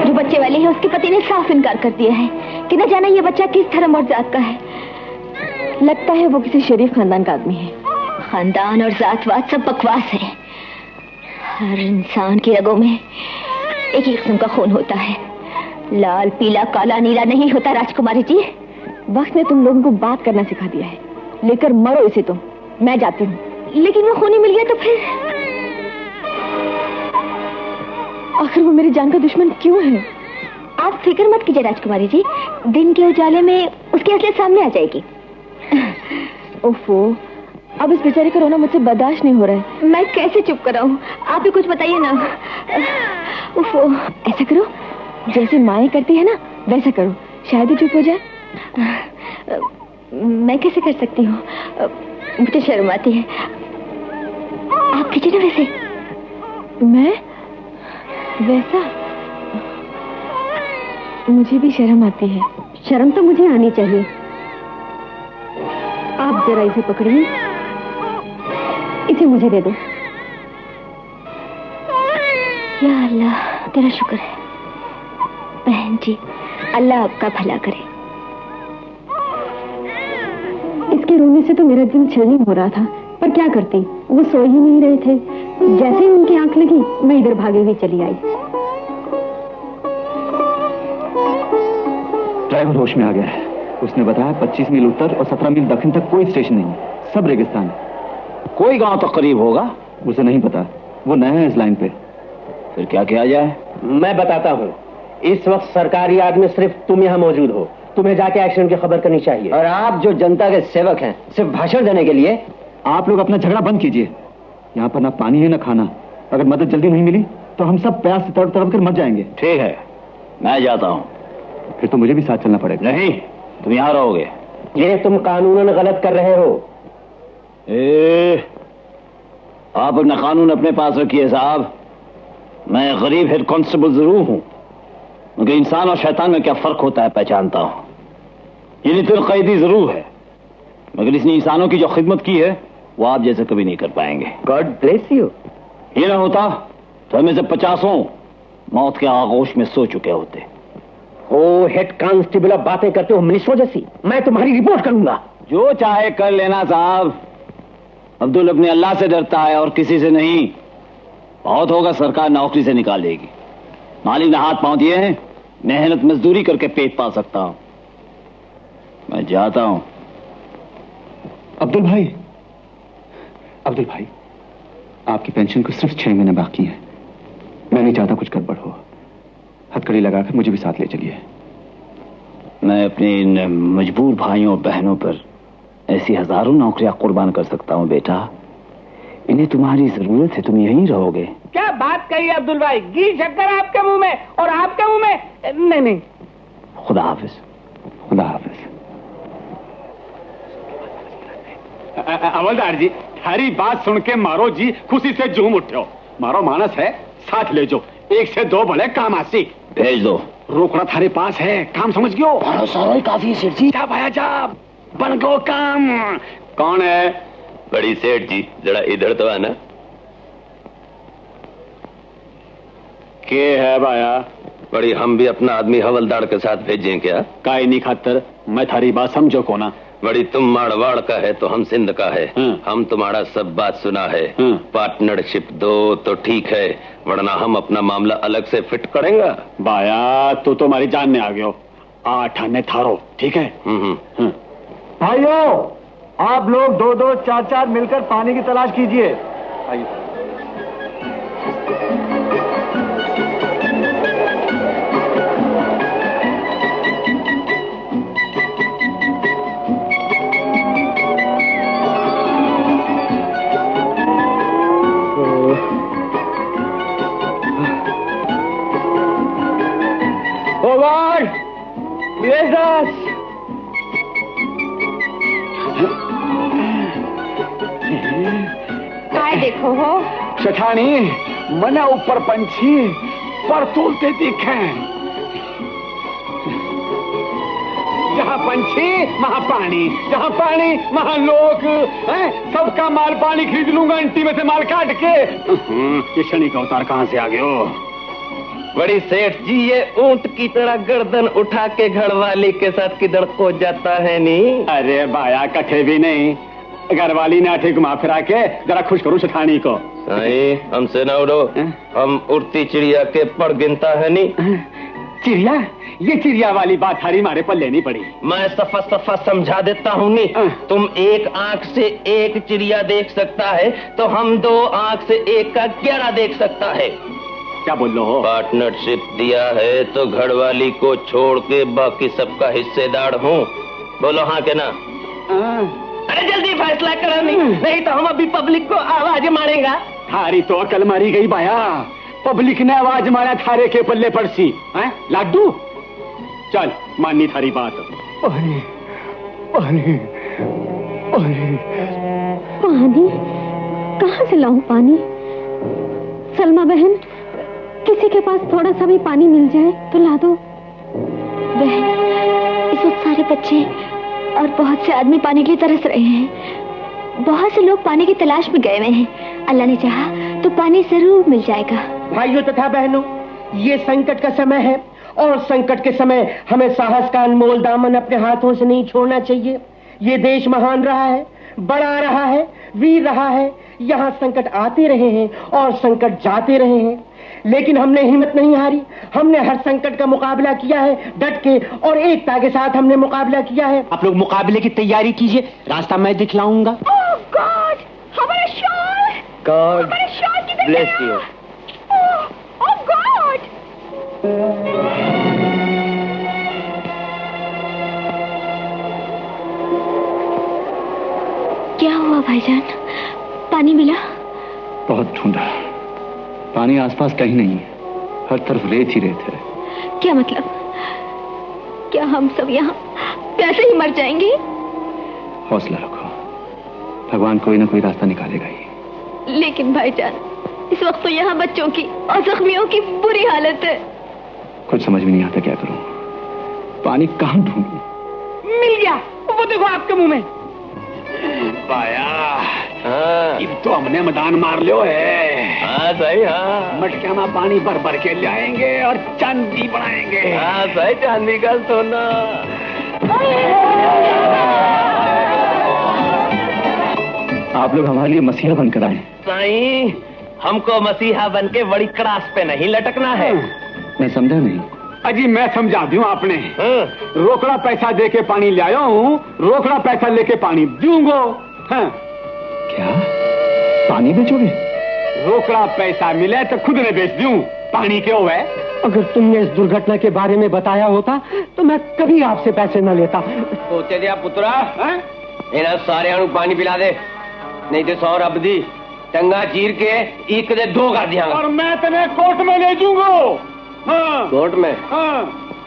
जो बच्चे वाली है उसके पति ने साफ इनकार कर दिया है कि न जाना ये बच्चा किस धर्म और जात का है। लगता है वो किसी शरीफ खानदान का आदमी है। खानदान और जातवाद सब बकवास है। हर इंसान की रगों में एक ही किस्म का खून होता है, लाल पीला काला नीला नहीं होता। राजकुमारी जी, वक्त ने तुम लोगों को बात करना सिखा दिया है। लेकर मरो इसे तुम। मैं जाती हूँ। लेकिन वो खूनी मिल गया तो फिर? आखिर वो मेरी जान का दुश्मन क्यों है? आप फिक्र मत कीजिए राजकुमारी जी, दिन के उजाले में उसकी असलियत सामने आ जाएगी। ओफो, अब इस बेचारे का रोना मुझसे बर्दाश्त नहीं हो रहा है। मैं कैसे चुप कराऊं? आप भी कुछ बताइए ना। ओफो, ऐसा करो जैसे माएँ करती है ना, वैसा करो, शायद ही चुप हो जाए। मैं कैसे कर सकती हूँ? मुझे शर्म आती है। आप कीजिए ना वैसे। मैं वैसा? मुझे भी शर्म आती है। शर्म तो मुझे आनी चाहिए। आप जरा इसे पकड़िए, इसे मुझे दे दो। या अल्लाह, तेरा शुक्र है। बहन जी, अल्लाह आपका भला करे। इसके रोने से तो मेरा दिल छलनी हो रहा था, पर क्या करती, वो सो ही नहीं रहे थे। जैसे ही उनकी आंख लगी, मैं इधर भागे हुई चली आई। ड्राइवर होश में आ गया है। उसने बताया 25 मील उत्तर और 17 मील दक्षिण तक कोई स्टेशन नहीं, सब रेगिस्तान है। कोई गांव तो करीब होगा। उसे नहीं पता, वो नया है इस लाइन पे। फिर क्या किया जाए? मैं बताता हूँ। इस वक्त सरकारी आदमी सिर्फ तुम यहाँ मौजूद हो। तुम्हें जाके एक्सीडेंट की खबर करनी चाहिए। और आप जो जनता के सेवक हैं, सिर्फ भाषण देने के लिए? आप लोग अपना झगड़ा बंद कीजिए। यहाँ पर ना पानी है ना खाना। अगर मदद जल्दी नहीं मिली तो हम सब प्यास से तड़प तड़प कर मर जाएंगे। ठीक है, मैं जाता हूँ। फिर तो मुझे भी साथ चलना पड़ेगा। नहीं, तुम यहाँ रहोगे। ये तुम कानूनन गलत कर रहे हो। आप अपना कानून अपने पास रखिए साहब। मैं गरीब हेड कांस्टेबल जरूर हूं, मगर इंसान और शैतान में क्या फर्क होता है पहचानता हूं। ये नितिन कैदी जरूर है, मगर इसने इंसानों की जो खिदमत की है वो आप जैसे कभी नहीं कर पाएंगे। God bless you. ये ना होता तो हमें से 50 मौत के आगोश में सो चुके होते। ओ हेड कांस्टेबल, अब बातें करते हो मिनिस्टर जैसी। मैं तुम्हारी रिपोर्ट करूंगा। जो चाहे कर लेना साहब। अब्दुल अपने अल्लाह से डरता है और किसी से नहीं। बहुत होगा सरकार नौकरी से निकाल देगी। मालिक ने हाथ पांव दिए हैं, मेहनत मजदूरी करके पेट पाल सकता हूं। मैं जाता हूं। अब्दुल भाई, अब्दुल भाई, आपकी पेंशन को सिर्फ 6 महीने बाकी हैं। मैं नहीं चाहता कुछ गड़बड़ हो। हथकड़ी लगाकर मुझे भी साथ ले चलिए। मैं अपने इन मजबूर भाइयों और बहनों पर ऐसी हजारों नौकरियां कुर्बान कर सकता हूँ बेटा। इन्हें तुम्हारी जरूरत है, तुम यहीं रहोगे। क्या बात कही अब्दुल भाई, घी शक्कर आपके मुंह में और आपके मुंह में नहीं। खुदा हाफिज। खुदा हाफिज। अमलदार जी, थारी बात सुन के मारो जी खुशी से झूम उठो। मारो मानस है, साथ ले जो, 1 से 2 बड़े काम आसी। भेज दो। रोकड़ा थारे पास है, काम समझ गयो। सारा ही काफी है सेठ जी। जा भाया जा, बन गो काम। कौन है? बड़ी सेठ जी, जरा इधर तो आना। के है भाया? बड़ी, हम भी अपना आदमी हवलदार के साथ भेजें क्या? काई नहीं खातर, मैं थारी बात समझो को ना। बड़ी, तुम मारवाड़ का है तो हम सिंध का है। हम तुम्हारा सब बात सुना है। पार्टनरशिप दो तो ठीक है, वरना हम अपना मामला अलग से फिट करेंगे। भाया तू तो हमारी जान में आ गयो, 8 आने थारो, ठीक है? भाइयों, आप लोग 2-2, 4-4 मिलकर पानी की तलाश कीजिए। काय देखो हो शठानी, मना ऊपर पंछी पर तोलते दिखे। जहाँ पंछी वहाँ पानी, जहाँ पानी वहाँ लोग। सबका माल पानी खरीद लूंगा अंटी में से माल काट के। ये शनि का अवतार कहाँ से आ गए हो? बड़ी सेठ जी, ये ऊंट की तरह गर्दन उठा के घरवाली के साथ किधर खो जाता है नहीं? अरे भाया कठे भी नहीं, घरवाली ने आठे घुमा फिरा के जरा खुश करूं शठानी को। नहीं, हमसे ना उड़ो, हम उड़ती चिड़िया के पर गिनता है नहीं। चिड़िया? ये चिड़िया वाली बात थारी मारे पर लेनी पड़ी। मैं सफा सफा समझा देता हूँ नहीं। तुम एक आंख से एक चिड़िया देख सकता है तो हम 2 आंख से एक का 11 देख सकता है। क्या बोल लो हो? पार्टनरशिप दिया है तो घरवाली को छोड़ के बाकी सबका हिस्सेदार हूँ। बोलो हाँ के ना? अरे जल्दी फैसला करो, नहीं तो हम अभी पब्लिक को आवाज मारेगा। थारी तो अकल मारी गई बाया, पब्लिक ने आवाज मारा थारे के पल्ले पड़सी। लाडू चल, माननी थारी बात। पानी पानी पानी पानी? कहाँ से लाऊं पानी? सलमा बहन, किसी के पास थोड़ा सा भी पानी मिल जाए तो ला दो। बहन, इस वक्त सारे बच्चे और बहुत से आदमी पानी के लिए तरस रहे हैं। बहुत से लोग पानी की तलाश में गए हुए हैं। अल्लाह ने चाहा तो पानी जरूर मिल जाएगा। भाइयों तथा बहनों, ये संकट का समय है और संकट के समय हमें साहस का अनमोल दामन अपने हाथों से नहीं छोड़ना चाहिए। ये देश महान रहा है, बड़ा रहा है, वीर रहा है। यहाँ संकट आते रहे हैं और संकट जाते रहे हैं, लेकिन हमने हिम्मत नहीं हारी। हमने हर संकट का मुकाबला किया है डट के और एकता के साथ हमने मुकाबला किया है। आप लोग मुकाबले की तैयारी कीजिए, रास्ता मैं दिखलाऊंगा। ओह गॉड, हमारा शॉल! गॉड हमारा शॉल किधर ब्लेस गया? यू। Oh God! क्या हुआ भाईजान? पानी मिला? बहुत ढूंढा, पानी आसपास कहीं नहीं है, हर तरफ रेत ही रेत है। क्या मतलब? क्या हम सब यहाँ प्यासे ही मर जाएंगे? हौसला रखो, भगवान कोई ना कोई रास्ता निकालेगा ही। लेकिन भाईजान, इस वक्त तो यहाँ बच्चों की और जख्मियों की बुरी हालत है। कुछ समझ में नहीं आता क्या करूं, पानी कहाँ ढूंढूं? मिल गया, वो देखो आपके मुंह में। बाया, अब तो हमने मैदान मार लियो है। हाँ सही, हाँ मटके में पानी भर भर के लाएंगे और चांदी बनाएंगे। हाँ सही, चांदी का सोना। आप लोग हमारे लिए मसीहा बनकर आए। नहीं, हमको मसीहा बन के बड़ी क्रास पे नहीं लटकना है। मैं समझा नहीं। अजी मैं समझा दूं आपने। रोकड़ा पैसा दे के पानी ले आया हूँ, रोकड़ा पैसा लेके पानी दूंगो। क्या पानी बेचोगे? रोकड़ा पैसा मिले तो खुद ने बेच दूं, पानी क्यों है? अगर तुमने इस दुर्घटना के बारे में बताया होता तो मैं कभी आपसे पैसे न लेता। सोचे दिया पुत्रा, इन्हें सारे पानी पिला दे, नहीं तो 100 रब दी टंगा चीर के एक दे 2 कर दिया। और मैं तेरे कोर्ट में ले जाऊंगा। हाँ। कोर्ट में? हाँ।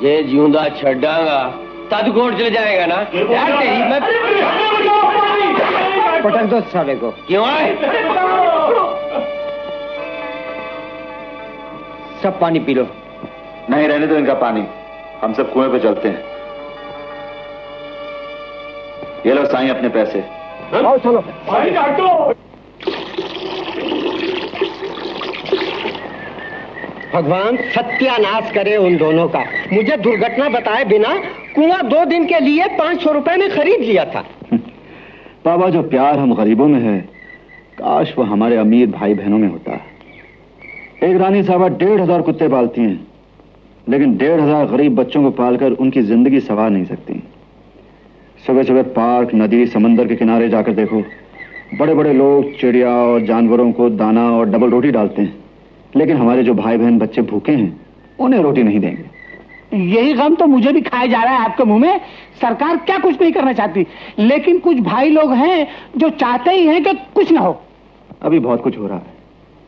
ये जिंदा छड़ांगा तद कोर्ट चले जाएगा ना यार। तेरी मैं पटक दो साले को। क्यों आए? सब पानी पी लो। नहीं रहने दो इनका पानी, हम सब कुएं पे चलते हैं। ये लो साईं अपने पैसे। आओ चलो। भगवान सत्यानाश करे उन दोनों का। मुझे दुर्घटना बताए बिना कुआं 2 दिन के लिए 500 रुपए में खरीद लिया था। बाबा, जो प्यार हम गरीबों में है, काश वो हमारे अमीर भाई बहनों में होता। एक रानी साहबा 1500 कुत्ते पालती हैं, लेकिन 1500 गरीब बच्चों को पालकर उनकी जिंदगी संवार नहीं सकती। सुबह सुबह पार्क, नदी, समंदर के किनारे जाकर देखो, बड़े बड़े लोग चिड़िया और जानवरों को दाना और डबल रोटी डालते हैं, लेकिन हमारे जो भाई बहन बच्चे भूखे हैं उन्हें रोटी नहीं देंगे। यही गम तो मुझे भी खाया जा रहा है आपके मुंह में। सरकार क्या कुछ नहीं करना चाहती, लेकिन कुछ भाई लोग हैं जो चाहते ही हैं कि कुछ ना हो। अभी बहुत कुछ हो रहा है,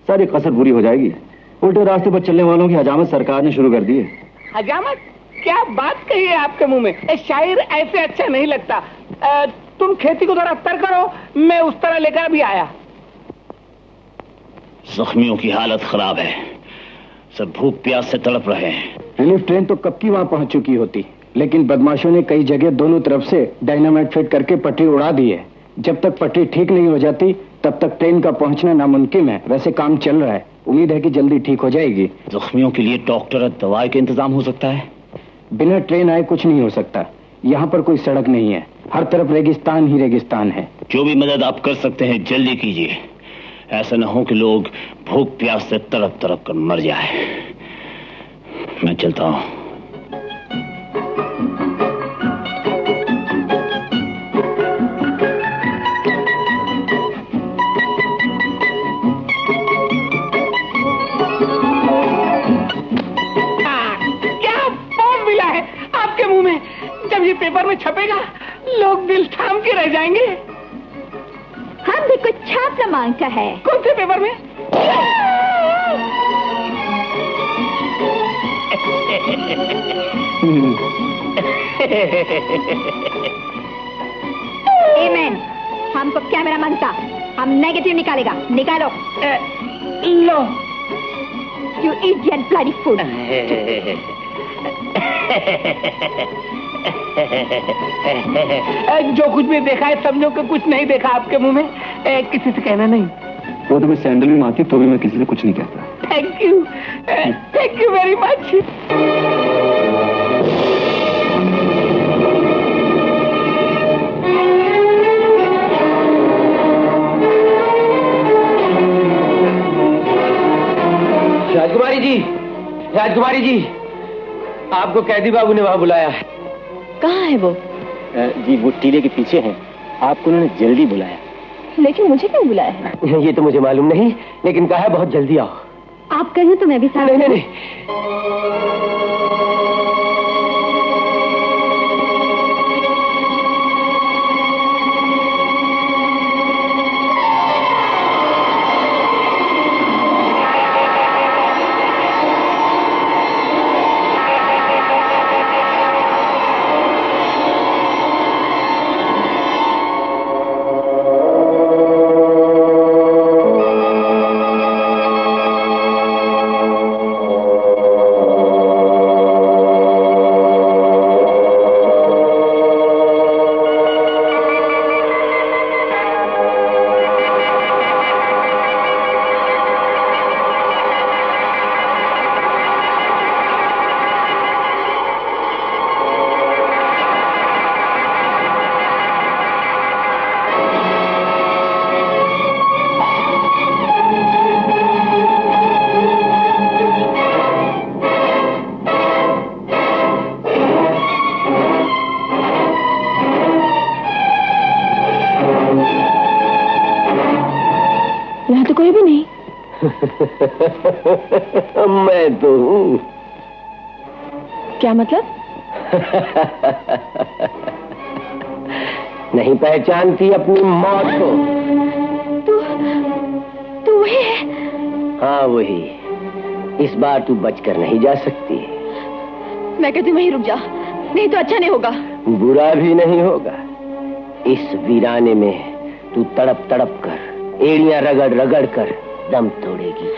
सारी कसर बुरी हो जाएगी। उल्टे रास्ते पर चलने वालों की हजामत सरकार ने शुरू कर दी है। हजामत? क्या बात कही है आपके मुंह में। शायर ऐसे अच्छा नहीं लगता। तुम खेती को थोड़ा तर करो, मैं उस तरह लेकर भी आया। जख्मियों की हालत खराब है, सब भूख प्यास से तड़प रहे हैं। रिलीफ ट्रेन तो कब की वहां पहुंच चुकी होती, लेकिन बदमाशों ने कई जगह दोनों तरफ से डायनामाइट फिट करके पटरी उड़ा दी है। जब तक पटरी ठीक नहीं हो जाती तब तक ट्रेन का पहुंचना नामुमकिन है। वैसे काम चल रहा है, उम्मीद है कि जल्दी ठीक हो जाएगी। जख्मियों के लिए डॉक्टर और दवाई का इंतजाम हो सकता है? बिना ट्रेन आए कुछ नहीं हो सकता। यहाँ पर कोई सड़क नहीं है, हर तरफ रेगिस्तान ही रेगिस्तान है। जो भी मदद आप कर सकते हैं जल्दी कीजिए, ऐसा न हो कि लोग भूख प्यास से तड़प तड़प कर मर जाए। मैं चलता हूं। जब ये पेपर में छपेगा लोग दिल थाम के रह जाएंगे। हम भी कुछ छापना मांगता है। कौन से पेपर में? एमेन, हमको कैमरा मांगता, हम नेगेटिव निकालेगा। निकालो। लो। You idiot bloody fool. जो कुछ भी देखा है समझो कि कुछ नहीं देखा आपके मुंह में। किसी से कहना नहीं। वो तुम्हें सैंडल भी मारती तो भी मैं किसी से कुछ नहीं कहता। Thank you very much. राजकुमारी जी, आपको कैदी बाबू ने वहां बुलाया है। कहाँ है वो? जी वो टीले के पीछे हैं, आपको उन्होंने जल्दी बुलाया। लेकिन मुझे क्यों बुलाया है? ये तो मुझे मालूम नहीं, लेकिन कहा है बहुत जल्दी आओ। आप कहें तो मैं भी साथ। नहीं। मैं तो हूँ। क्या मतलब? नहीं पहचानती अपनी मौत को? तू वही है? हाँ वही। इस बार तू बचकर नहीं जा सकती। मैं कहती वहीं रुक जा, नहीं तो अच्छा नहीं होगा। बुरा भी नहीं होगा। इस वीराने में तू तड़प तड़प कर, एड़ियां रगड़ रगड़ कर दम तोड़ेगी।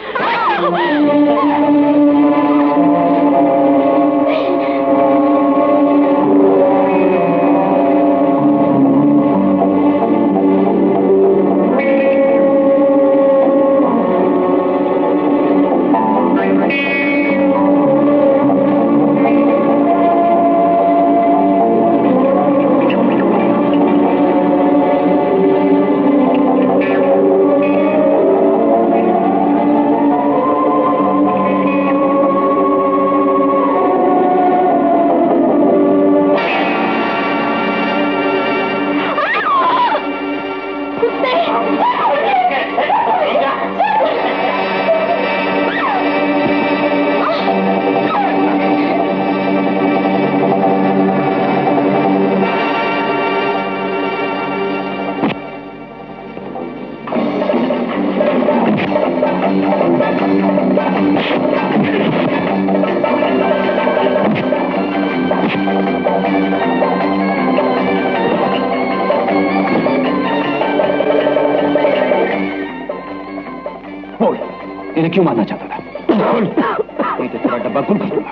इन्हें क्यों मारना चाहता था? नहीं तो तेरा डब्बा गुल कर दूंगा।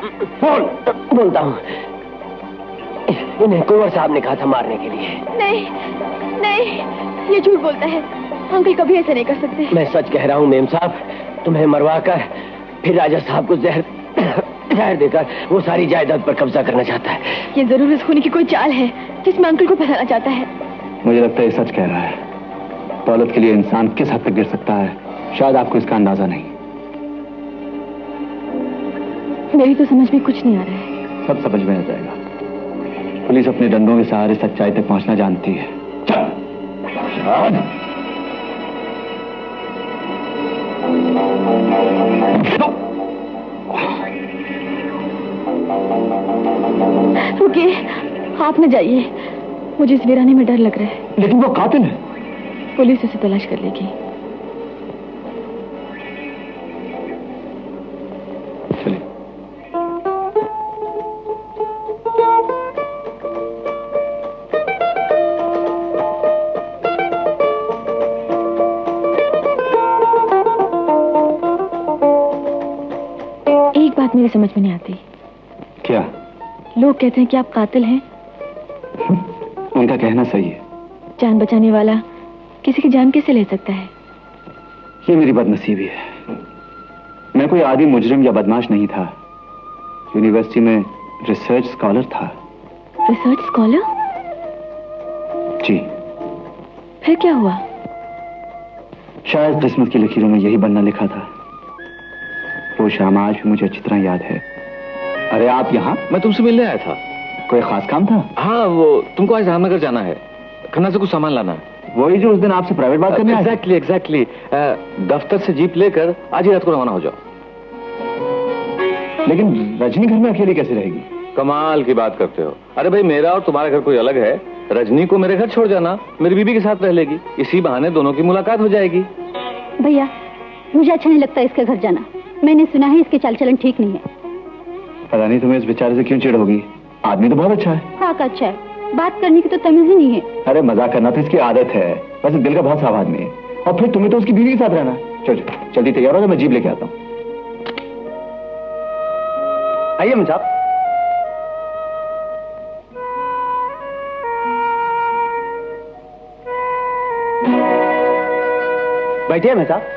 बोलता हूँ, इन्हें कुंवर साहब ने कहा था मारने के लिए। नहीं नहीं, ये झूठ बोलता है। अंकल कभी ऐसा नहीं कर सकते। मैं सच कह रहा हूँ मेम साहब, तुम्हें मरवा कर फिर राजा साहब को जहर देकर वो सारी जायदाद पर कब्जा करना चाहता है। ये जरूर इस खूनी की कोई चाल है जिसमें अंकल को फंसाना चाहता है। मुझे लगता है ये सच कह रहा है। दौलत के लिए इंसान किस हद तक गिर सकता है, शायद आपको इसका अंदाजा नहीं। मेरी तो समझ में कुछ नहीं आ रहा है। सब समझ में आ जाएगा। पुलिस अपने डंडों के सहारे सच्चाई तक पहुंचना जानती है। चल। रुकिए, आप न जाइए। मुझे इस वीराने में डर लग रहा है। लेकिन वो कातिल है। पुलिस उसे तलाश कर लेगी। चलिए। एक बात मेरी समझ में नहीं आती। क्या? लोग कहते हैं कि आप कातिल हैं। उनका कहना सही है। जान बचाने वाला किसी की जान कैसे ले सकता है? ये मेरी बदनसीबी है। मैं कोई आदि मुजरिम या बदमाश नहीं था। यूनिवर्सिटी में रिसर्च स्कॉलर था। Research scholar? जी। फिर क्या हुआ? शायद किस्मत की लकीरों में यही बनना लिखा था। वो शाम आज भी मुझे अच्छी तरह याद है। अरे आप यहाँ? मैं तुमसे मिलने आया था। कोई खास काम था? हाँ, वो तुमको आज रामनगर जाना है, खन्ना से कुछ सामान लाना है। वही जो उस दिन आपसे प्राइवेट बात करने आया? एग्जैक्टली। दफ्तर से जीप लेकर आज ही रात को रवाना हो जाओ। लेकिन रजनी घर में अकेली कैसे रहेगी? कमाल की बात करते हो। अरे भाई, मेरा और तुम्हारा घर कोई अलग है। रजनी को मेरे घर छोड़ जाना, मेरी बीबी के साथ रह लेगी। इसी बहाने दोनों की मुलाकात हो जाएगी। भैया, मुझे अच्छा नहीं लगता इसके घर जाना। मैंने सुना है इसके चाल चलन ठीक नहीं है। पता नहीं तुम्हें इस बेचारे से क्यों चिढ़ होगी। आदमी तो बहुत अच्छा है। हाँ का अच्छा है, बात करने की तो तमीज ही नहीं है। अरे मजाक करना तो इसकी आदत है। वैसे दिल का बहुत साफ आदमी है। और फिर तुम्हें तो उसकी बीवी के साथ रहना। चलो जल्दी तैयार हो जाओ, मैं जीप लेके आता हूँ। आइए मेम साहब। बैठिए मेम साहब।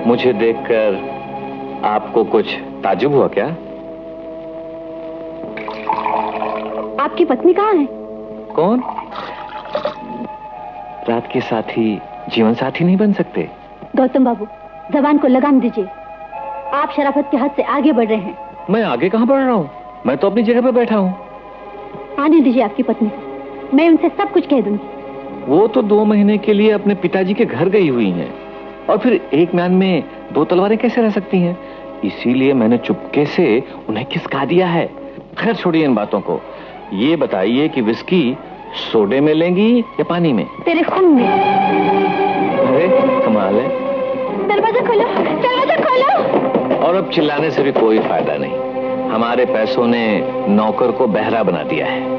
मुझे देखकर आपको कुछ ताज्जुब हुआ क्या? आपकी पत्नी कहाँ है? कौन? रात के साथी जीवन साथी नहीं बन सकते? गौतम बाबू, जबान को लगाम दीजिए। आप शराफत के हद से आगे बढ़ रहे हैं। मैं आगे कहाँ बढ़ रहा हूँ? मैं तो अपनी जगह पर बैठा हूँ। आने दीजिए आपकी पत्नी को, मैं उनसे सब कुछ कह दूंगी। वो तो 2 महीने के लिए अपने पिताजी के घर गई हुई हैं, और फिर एक म्यान में 2 तलवारें कैसे रह सकती हैं? इसीलिए मैंने चुपके से उन्हें खिसका दिया है। खैर छोड़िए इन बातों को, ये बताइए कि विस्की सोडे में लेंगी या पानी में? तेरे खून में। अरे कमाल है। दरवाजा खोलो, दरवाजा खोलो। और अब चिल्लाने से भी कोई फायदा नहीं, हमारे पैसों ने नौकर को बहरा बना दिया है।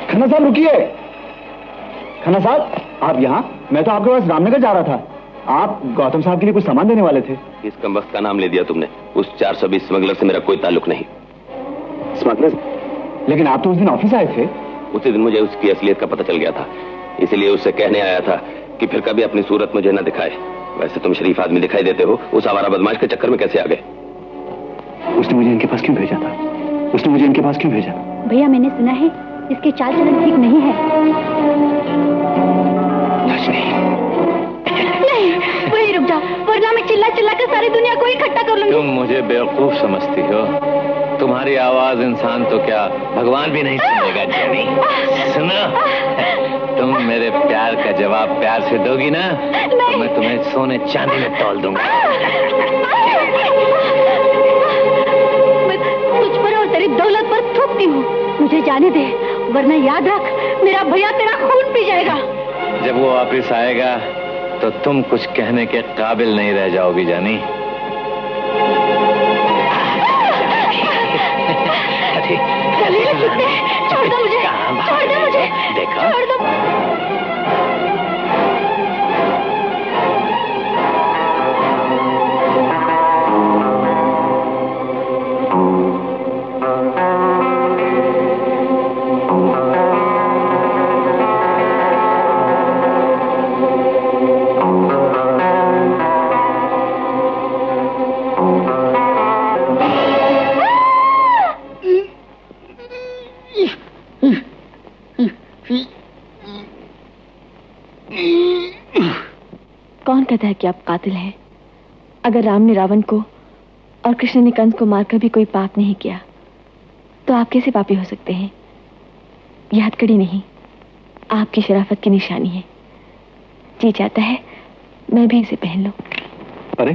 खन्ना साहब रुकिए। खन्ना साहब आप यहाँ? मैं तो आपके पास रामनगर जा रहा था। आप गौतम साहब के लिए कुछ सामान देने वाले थे। इस कमबख्त का नाम ले दिया तुमने। उस 420 स्मगलर से मेरा कोई ताल्लुक नहीं। स्मगलर? लेकिन आप तो उस दिन ऑफिस आए थे। उसी दिन मुझे उसकी असलियत का पता चल गया था, इसीलिए उससे कहने आया था कि फिर कभी अपनी सूरत मुझे न दिखाए। वैसे तुम शरीफ आदमी दिखाई देते हो, उस आवारा बदमाश के चक्कर में कैसे आ गए? उसने मुझे इनके पास क्यों भेजा था? उसने मुझे इनके पास क्यों भेजा? भैया मैंने सुना है इसके चाल चलन ठीक नहीं है। नहीं, वही रुक जाओ, वरना मैं चिल्ला चिल्ला कर सारी दुनिया को इकट्ठा कर लूंगी। तुम मुझे बेवकूफ समझती हो। तुम्हारी आवाज इंसान तो क्या भगवान भी नहीं सुनेगा। जेनी सुनो, तुम मेरे प्यार का जवाब प्यार से दोगी ना, तो मैं तुम्हें सोने चांदी में तौल दूंगा। मैं तुझ पर और तेरी दौलत पर थूकती हूँ, मुझे जाने दे, वरना याद रख मेरा भैया तेरा खून पी जाएगा। जब वो वापिस आएगा तो तुम कुछ कहने के काबिल नहीं रह जाओगी जानी। छोड़ दो मुझे, छोड़ दो मुझे, देखा? छोड़ दो। कौन कहता है कि आप कातिल हैं? अगर राम ने रावण को और कृष्ण ने कंस को मारकर भी कोई पाप नहीं किया, तो आप कैसे पापी हो सकते हैं? यह हथकड़ी नहीं, आपकी शराफत की निशानी है। जी चाहता है मैं भी इसे पहन लूं। अरे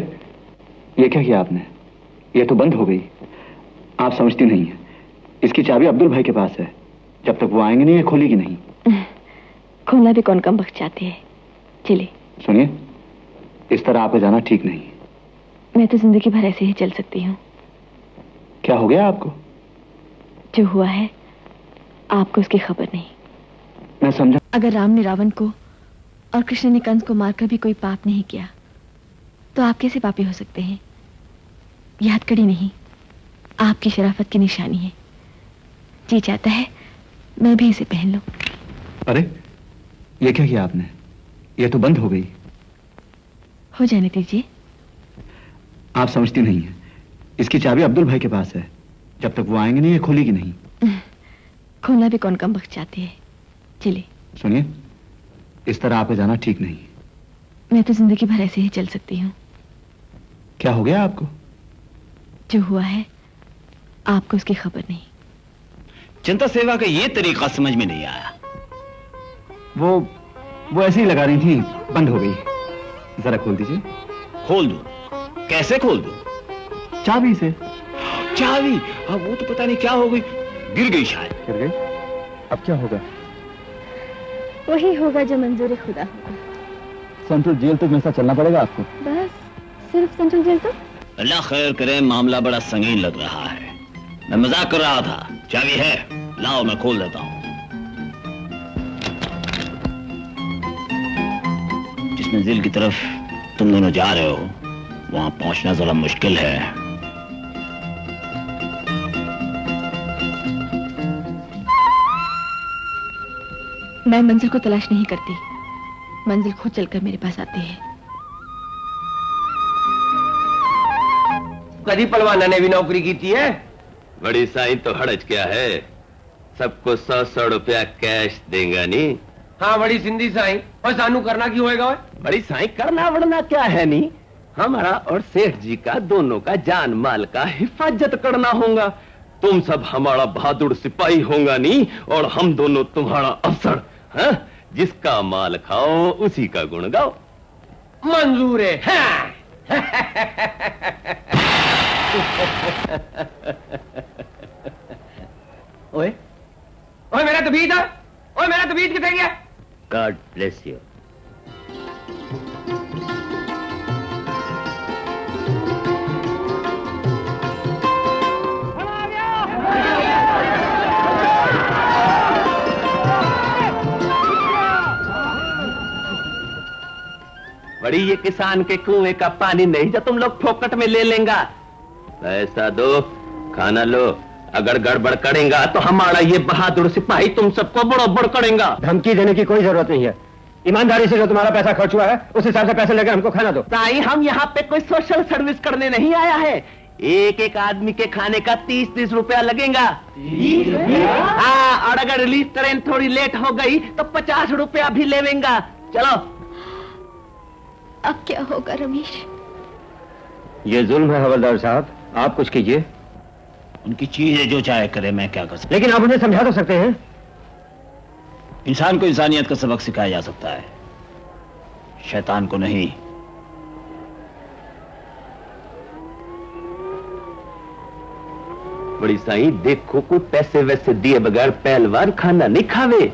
ये क्या किया आपने? ये तो बंद हो गई। आप समझती नहीं है, इसकी चाबी अब्दुल भाई के पास है। जब तक वो आएंगे नहीं ये खोलेगी नहीं। खोलना भी कौन कम बख्श चाहती है। चलिए। सुनिए, इस तरह आपको जाना ठीक नहीं। मैं तो जिंदगी भर ऐसे ही चल सकती हूँ। क्या हो गया आपको? जो हुआ है आपको उसकी खबर नहीं। मैं समझा। अगर राम ने रावण को और कृष्ण ने कंस को मारकर भी कोई पाप नहीं किया, तो आप कैसे पापी हो सकते हैं? यह हथकड़ी नहीं, आपकी शराफत की निशानी है। जी चाहता है मैं भी इसे पहन लूं। अरे ये क्या किया आपने? ये तो बंद हो गई। हो जाने दीजिए। आप समझती नहीं है, इसकी चाबी अब्दुल भाई के पास है। जब तक वो आएंगे नहीं ये खोलेगी नहीं। खोलना भी कौन कम बख्श चाहती है। चलिए। सुनिए, इस तरह आपको जाना ठीक नहीं। मैं तो जिंदगी भर ऐसे ही चल सकती हूँ। क्या हो गया आपको? जो हुआ है आपको उसकी खबर नहीं। जनता सेवा का ये तरीका समझ में नहीं आया। वो ऐसे ही लगा रही थी, बंद हो गई। जरा खोल दीजिए। खोल दूं? कैसे खोल दूं? चाबी से। चाबी? अब वो तो पता नहीं क्या हो गई, गिर गई शायद। गिर गई? अब क्या होगा? वही होगा जो मंजूर खुदा होगा। सेंट्रल जेल तक मेरे साथ चलना पड़ेगा आपको। बस सिर्फ सेंट्रल जेल तक? अल्लाह खैर करे, मामला बड़ा संगीन लग रहा है। मैं मजाक कर रहा था। चाबी है, लाओ मैं खोल देता हूं। जिस मंजिल की तरफ तुम दोनों जा रहे हो वहां पहुंचना जरा मुश्किल है। मैं मंजिल को तलाश नहीं करती, मंजिल खुद चलकर मेरे पास आती है। कभी पलवाना ने भी नौकरी की थी है? बड़ी साईं तो हड़ज क्या है, सबको 100-100 रुपया कैश देगा नहीं। हाँ बड़ी सिंधी साईं, और सानू करना क्यों होएगा? बड़ी साईं करना वरना क्या है नहीं, हमारा और सेठ जी का दोनों का जान माल का हिफाजत करना होगा। तुम सब हमारा बहादुर सिपाही होगा नहीं और हम दोनों तुम्हारा अफसर। हाँ? जिसका माल खाओ उसी का गुण गाओ। मंजूर है। हाँ। ओए ओए मेरा तबीयत है, ओए मेरा तबीयत किधर गया? God bless you. बड़ी ये किसान के कुएं का पानी नहीं जो तुम लोग फोकट में ले लेंगा। पैसा दो, खाना लो, अगर गड़बड़ करेगा तो हमारा ये बहादुर सिपाही तुम सबको बड़ोबड़ करेगा। धमकी देने की कोई जरूरत नहीं है। ईमानदारी से जो तुम्हारा पैसा खर्च हुआ है उस हिसाब से पैसे लेकर हमको खाना दो। ताई हम यहाँ पे कोई सोशल सर्विस करने नहीं आया है। एक एक आदमी के खाने का 30-30 रुपया लगेगा। हाँ, और अगर रिलीज ट्रेन थोड़ी लेट हो गई तो 50 रुपया भी लेवेंगा। चलो। अब क्या होगा रमेश? ये जुल्म है हवलदार साहब, आप कुछ कीजिए। उनकी चीज है, जो चाहे करे, मैं क्या कर सकता। लेकिन आप उन्हें समझा तो सकते हैं। इंसान को इंसानियत का सबक सिखाया जा सकता है, शैतान को नहीं। बड़ी साईं देखो, कोई पैसे वैसे दिए बगैर पहलवान खाना नहीं खावे।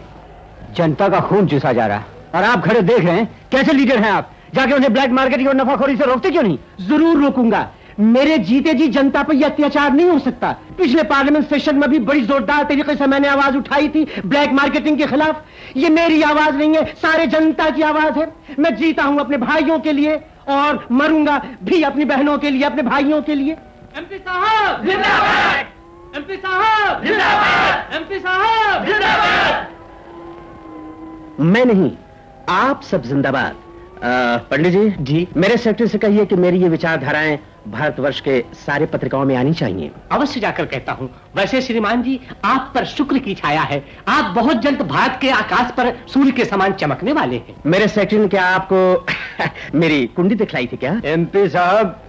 जनता का खून चूसा जा रहा है और आप खड़े देख रहे हैं। कैसे लीडर हैं आप? जाके उन्हें ब्लैक मार्केटिंग और नफाखोरी से रोकते क्यों नहीं? जरूर रोकूंगा। मेरे जीते जी जनता पर यह अत्याचार नहीं हो सकता। पिछले पार्लियामेंट सेशन में भी बड़ी जोरदार तरीके से मैंने आवाज उठाई थी ब्लैक मार्केटिंग के खिलाफ। ये मेरी आवाज नहीं है, सारे जनता की आवाज है। मैं जीता हूं अपने भाइयों के लिए और मरूंगा भी अपनी बहनों के लिए, अपने भाइयों के लिए। एमपी साहब जिंदाबाद, एमपी साहब जिंदाबाद, एमपी साहब जिंदाबाद। मैं नहीं, आप सब जिंदाबाद। पंडित जी, मेरे सेक्रेटरी से कहिए कि मेरी ये विचारधाराएं भारतवर्ष के सारे पत्रिकाओं में आनी चाहिए। अवश्य जाकर कहता हूँ। वैसे श्रीमान जी, आप पर शुक्र की छाया है। आप बहुत जल्द भारत के आकाश पर सूर्य के समान चमकने वाले हैं। मेरे सेक्रेटरी ने क्या आपको मेरी कुंडली दिखलाई थी क्या? एमपी साहब,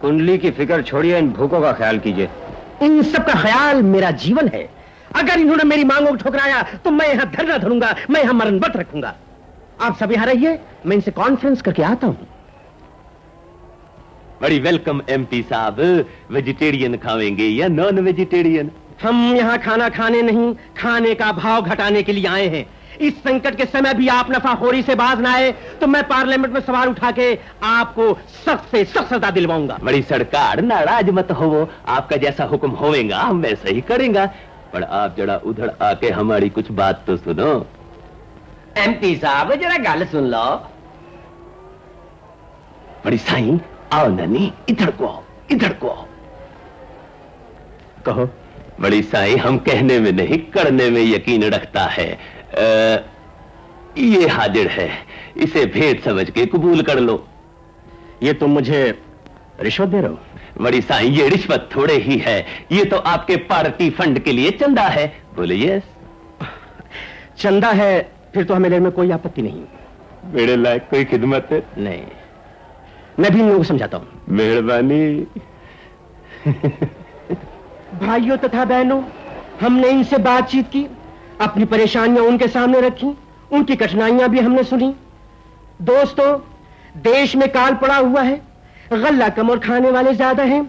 कुंडली की फिक्र छोड़िए, इन भूखों का ख्याल कीजिए। इन सब का ख्याल मेरा जीवन है। अगर इन्होंने मेरी मांगों को ठुकराया तो मैं यहाँ धरना धरूंगा, मैं यहाँ मरण व्रत रखूंगा। आप सभी यहाँ रहिए, मैं इनसे कॉन्फ्रेंस करके आता हूँ। बड़ी वेलकम एमपी साहब। वेजिटेरियन खावेंगे या नॉन वेजिटेरियन? हम यहाँ खाना खाने नहीं, खाने का भाव घटाने के लिए आए हैं। इस संकट के समय भी आप नफाखोरी से बाज ना आए तो मैं पार्लियामेंट में सवाल उठा के आपको सख्त से सख्त सजा दिलवाऊंगा। बड़ी सरकार, नाराज मत हो, आपका जैसा हुक्म होगा हम वैसा ही करेंगे। पर आप जरा उधर आके हमारी कुछ बात तो सुनो। एमपी साहब जरा गल सुन लो। बड़ी साईं, आओ ननी, इधर को आओ, इधर को आओ। कहो। बड़ी साईं, हम कहने में नहीं करने में यकीन रखता है। ये हाजिर है, इसे भेंट समझ के कबूल कर लो। ये तुम मुझे रिश्वत दे रहे हो? बड़ी साईं, ये रिश्वत थोड़े ही है, ये तो आपके पार्टी फंड के लिए चंदा है। बोले यस। चंदा है फिर तो हमें लेने में कोई आपत्ति नहीं। मेरे लायक कोई खिदमत है? नहीं, मैं भी इन लोगों को समझाता हूं। मेहरबानी। भाइयों तथा बहनों, हमने इनसे बातचीत की, अपनी परेशानियां उनके सामने रखी, उनकी कठिनाइयां भी हमने सुनी। दोस्तों, देश में काल पड़ा हुआ है, गल्ला कम और खाने वाले ज्यादा हैं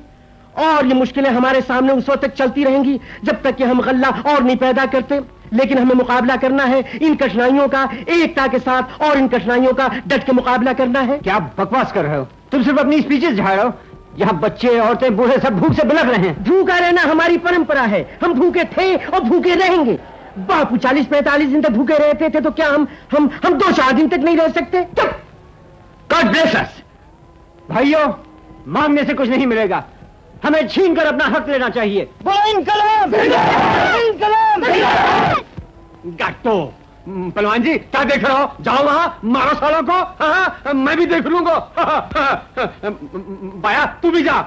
और ये मुश्किलें हमारे सामने उस वक्त तक चलती रहेंगी जब तक कि हम गल्ला और नहीं पैदा करते। लेकिन हमें मुकाबला करना है इन कठिनाइयों का एकता के साथ और इन कठिनाइयों का डट के मुकाबला करना है। क्या बकवास कर रहे हो? तुम सिर्फ अपनी स्पीचेस झाड़ रहे हो। यहाँ बच्चे, औरतें, बूढ़े सब भूख से बिलख रहे हैं। भूखा रहना हमारी परंपरा है, हम भूखे थे और भूखे रहेंगे। बापू 40-45 दिन तक भूखे रहते थे तो क्या हम 2-4 दिन तक नहीं रह सकते? God bless us. भाइयों, मांगने से कुछ नहीं मिलेगा, हमें छीन कर अपना हक लेना चाहिए। बोलो इनकलाब! इनकलाब! गाटो पहलवान जी, क्या देख रहे हो? जाओ वहां, मारो सालों को। हाँ, मैं भी देख लूंगा। बाया, तू भी जा।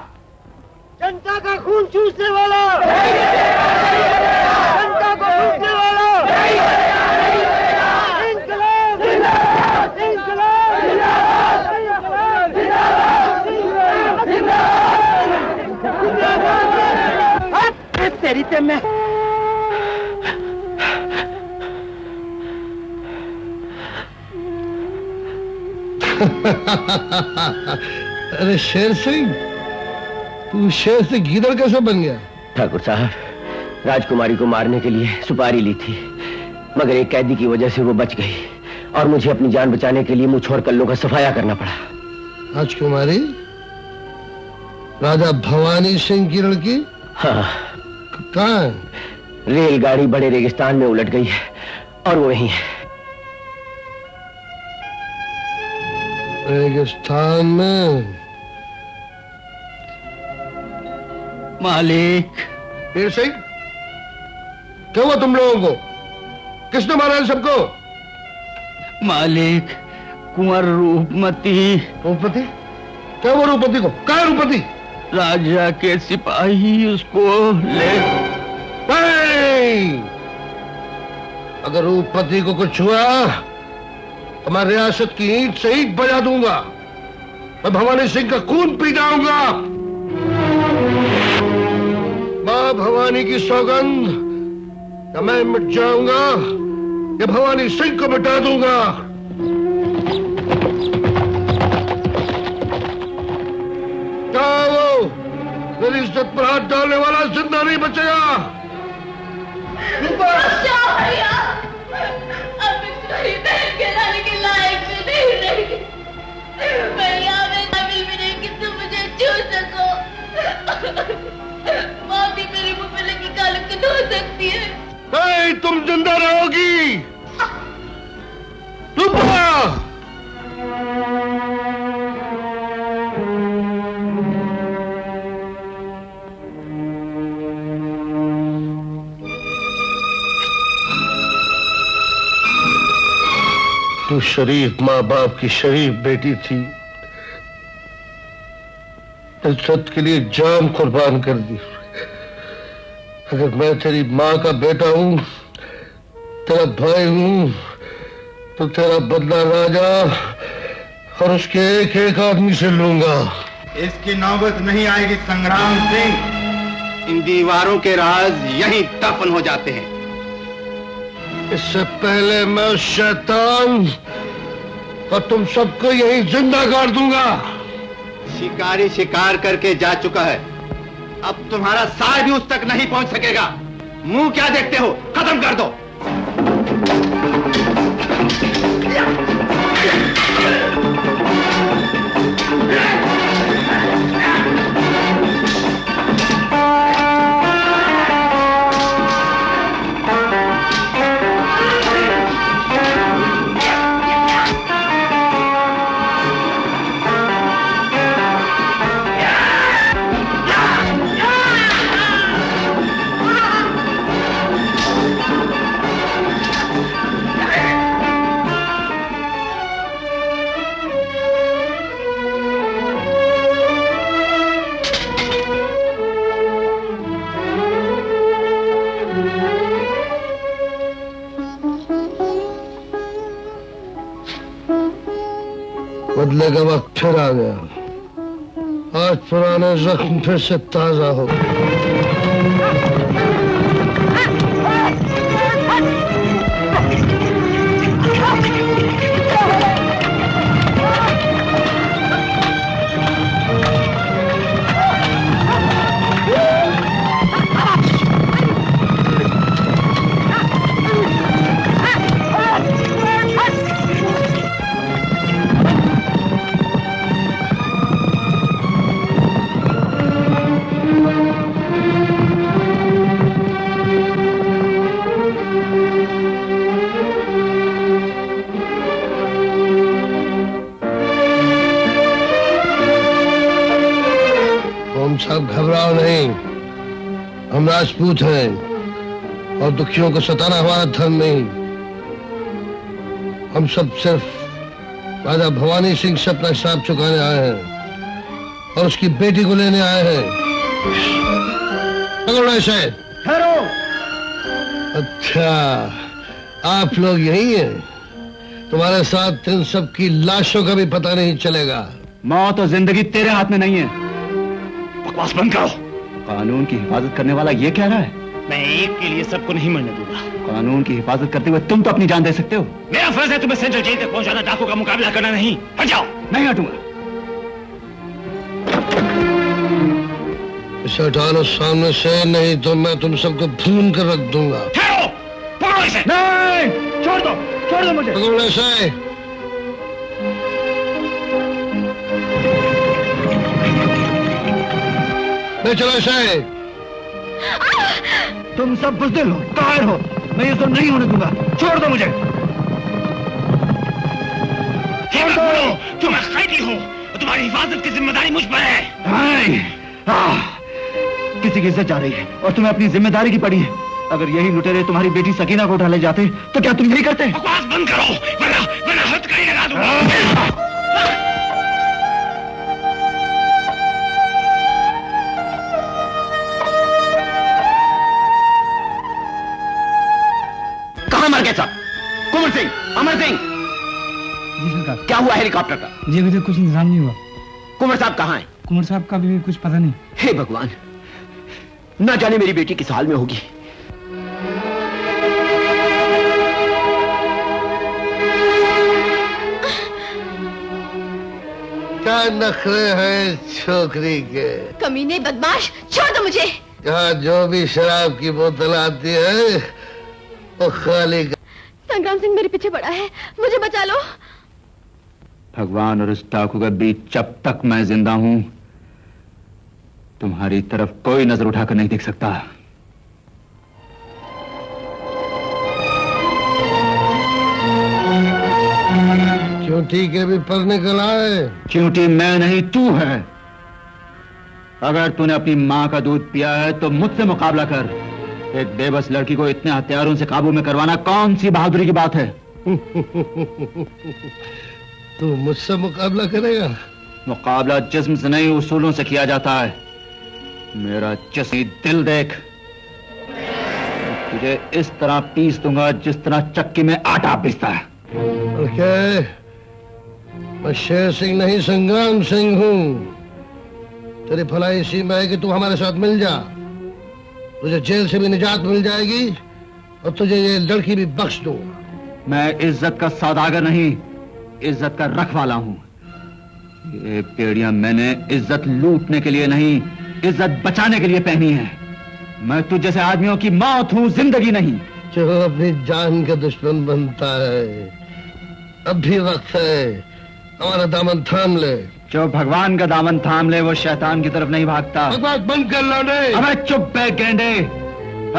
जनता का खून चूसने वाला, जनता को चूसने वाला, इनकलाब! इनकलाब! तेरी ते मैं अरे शेर सिंह, तू शेर से गीदड़ कैसे बन गया? ठाकुर साहब, राजकुमारी को मारने के लिए सुपारी ली थी, मगर एक कैदी की वजह से वो बच गई और मुझे अपनी जान बचाने के लिए मुंह छोड़ कल्लों का सफाया करना पड़ा। राजकुमारी? राजा भवानी सिंह की लड़की? हाँ। कहाँ है? रेलगाड़ी बड़े रेगिस्तान में उलट गई है और वो वहीं है। रेगिस्तान में? मालिक। शेर सिंह, क्या हुआ तुम लोगों को? किसने मारा इन सबको? मालिक, कुंवर रूपमती। रूपमती? क्या हुआ रूपमती को? कहाँ है रूपमती? राजा के सिपाही उसको ले। अगर रूपमती को कुछ हुआ तो मैं रियासत की ईंट से ईंट बजा दूंगा। मैं भवानी सिंह का खून पी जाऊंगा। मां भवानी की सौगंध, या मैं मिट जाऊंगा या भवानी सिंह को मिटा दूंगा। क्या वो मेरी इज्जत पर हाथ डालने वाला जिंदा नहीं बचेगा? के लायक भी नहीं रही। मैं यहाँ में काबिल भी नहीं कि तुम मुझे छू सको। माँ भी मेरे मुंह पे लगी गालों को धो सकती है। तुम जिंदा रहोगी। रूपा! तू शरीफ माँ बाप की शरीफ बेटी थी, इज्जत के लिए जान कुर्बान कर दी। अगर मैं तेरी माँ का बेटा हूं, तेरा भाई हूं, तो तेरा बदला राजा और उसके एक एक आदमी से लूंगा। इसकी नौबत नहीं आएगी संग्राम सिंह। इन दीवारों के राज यहीं दफन हो जाते हैं। इससे पहले मैं उस शैतान और तुम सबको यहीं जिंदा गाड़ दूंगा। शिकारी शिकार करके जा चुका है, अब तुम्हारा साय भी उस तक नहीं पहुंच सकेगा। मुंह क्या देखते हो, खत्म कर दो। बदले का वक्त फिर आ गया। आज पुराने जख्म फिर से ताजा हो गए। हम राजपूत हैं और दुखियों को सताना हमारा धर्म नहीं। हम सब सिर्फ राजा भवानी सिंह से अपना हिसाब चुकाने आए हैं और उसकी बेटी को लेने आए हैं। ठहरो। अच्छा, आप लोग यही हैं? तुम्हारे साथ इन सब की लाशों का भी पता नहीं चलेगा। मौत और जिंदगी तेरे हाथ में नहीं है। बकवास बंद करो। कानून की हिफाजत करने वाला ये कह रहा है? मैं एक के लिए सबको नहीं मरने दूंगा। कानून की हिफाजत करते हुए तुम तो अपनी जान दे सकते हो। मेरा फर्ज है तुम्हें सेंट्रल जेल तक पहुंचाना, डाकू का मुकाबला करना नहीं। हट जाओ। नहीं हटूंगा। इसे हटा लो सामने से, नहीं तो मैं तुम सबको भून कर रख दूंगा। ठहरो, पकड़ो इसे। नहीं, छोड़ दो मुझे। पकड़ो इसे। ले चलो इसे। तुम सब बुज़दिल हो, कायर हो। मैं ये सब नहीं होने दूंगा। छोड़ दो मुझे। छोड़ दो। तुम कैदी हो और तुम्हारी हिफाजत की जिम्मेदारी मुझ पर है। किसी की इज्जत जा रही है और तुम्हें अपनी जिम्मेदारी की पड़ी है। अगर यही लुटेरे तुम्हारी बेटी सकीना को उठा ले जाते तो क्या तुम यही करते? बकवास बंद करो, वरना हथकड़ी लगा दूंगा। कहां मर गए सब? कुंवर सिंह, अमर सिंह। जी सरकार। क्या हुआ हेलीकॉप्टर का? जी अभी तक कुछ इंतजाम नहीं हुआ। कुंवर साहब कहां हैं? कुंवर साहब का भी कुछ पता नहीं। हे भगवान, ना जाने मेरी बेटी किस हाल में होगी। क्या नखरे हैं छोकरी के। कमीने बदमाश, छोड़ दो मुझे। यहाँ जो भी शराब की बोतल आती है वो खाली। संग्राम सिंह मेरे पीछे पड़ा है, मुझे बचा लो। भगवान और उस डाकू के बीच जब तक मैं जिंदा हूं तुम्हारी तरफ कोई नजर उठाकर नहीं देख सकता। चींटी के भी पर निकल आए। चींटी मैं नहीं, तू है। अगर तूने अपनी मां का दूध पिया है तो मुझसे मुकाबला कर। एक बेबस लड़की को इतने हथियारों से काबू में करवाना कौन सी बहादुरी की बात है? तू मुझसे मुकाबला करेगा? मुकाबला जिस्म से नहीं, उसूलों से किया जाता है। मेरा जिस्म दिल देख। तुझे इस तरह पीस दूंगा जिस तरह चक्की में आटा पीसता है। ओके, मैं शेर सिंह नहीं संग्राम सिंह हूं। तेरी भलाई इसी में है कि तू हमारे साथ मिल जा। तुझे जेल से भी निजात मिल जाएगी और तुझे ये लड़की भी बख्श दूंगा। मैं इज्जत का सौदागर नहीं, इज्जत का रखवाला हूं। ये बेड़ियां मैंने इज्जत लूटने के लिए नहीं, इज्जत बचाने के लिए पहनी है। मैं तुझ जैसे आदमियों की मौत हूं, जिंदगी नहीं। जो अपनी जान का दुश्मन बनता है, अब भी वक्त है, हमारा दामन थाम ले। जो भगवान का दामन थाम ले वो शैतान की तरफ नहीं भागता। बकवास बंद कर लौटे। अबे चुप बैठ गेंडे।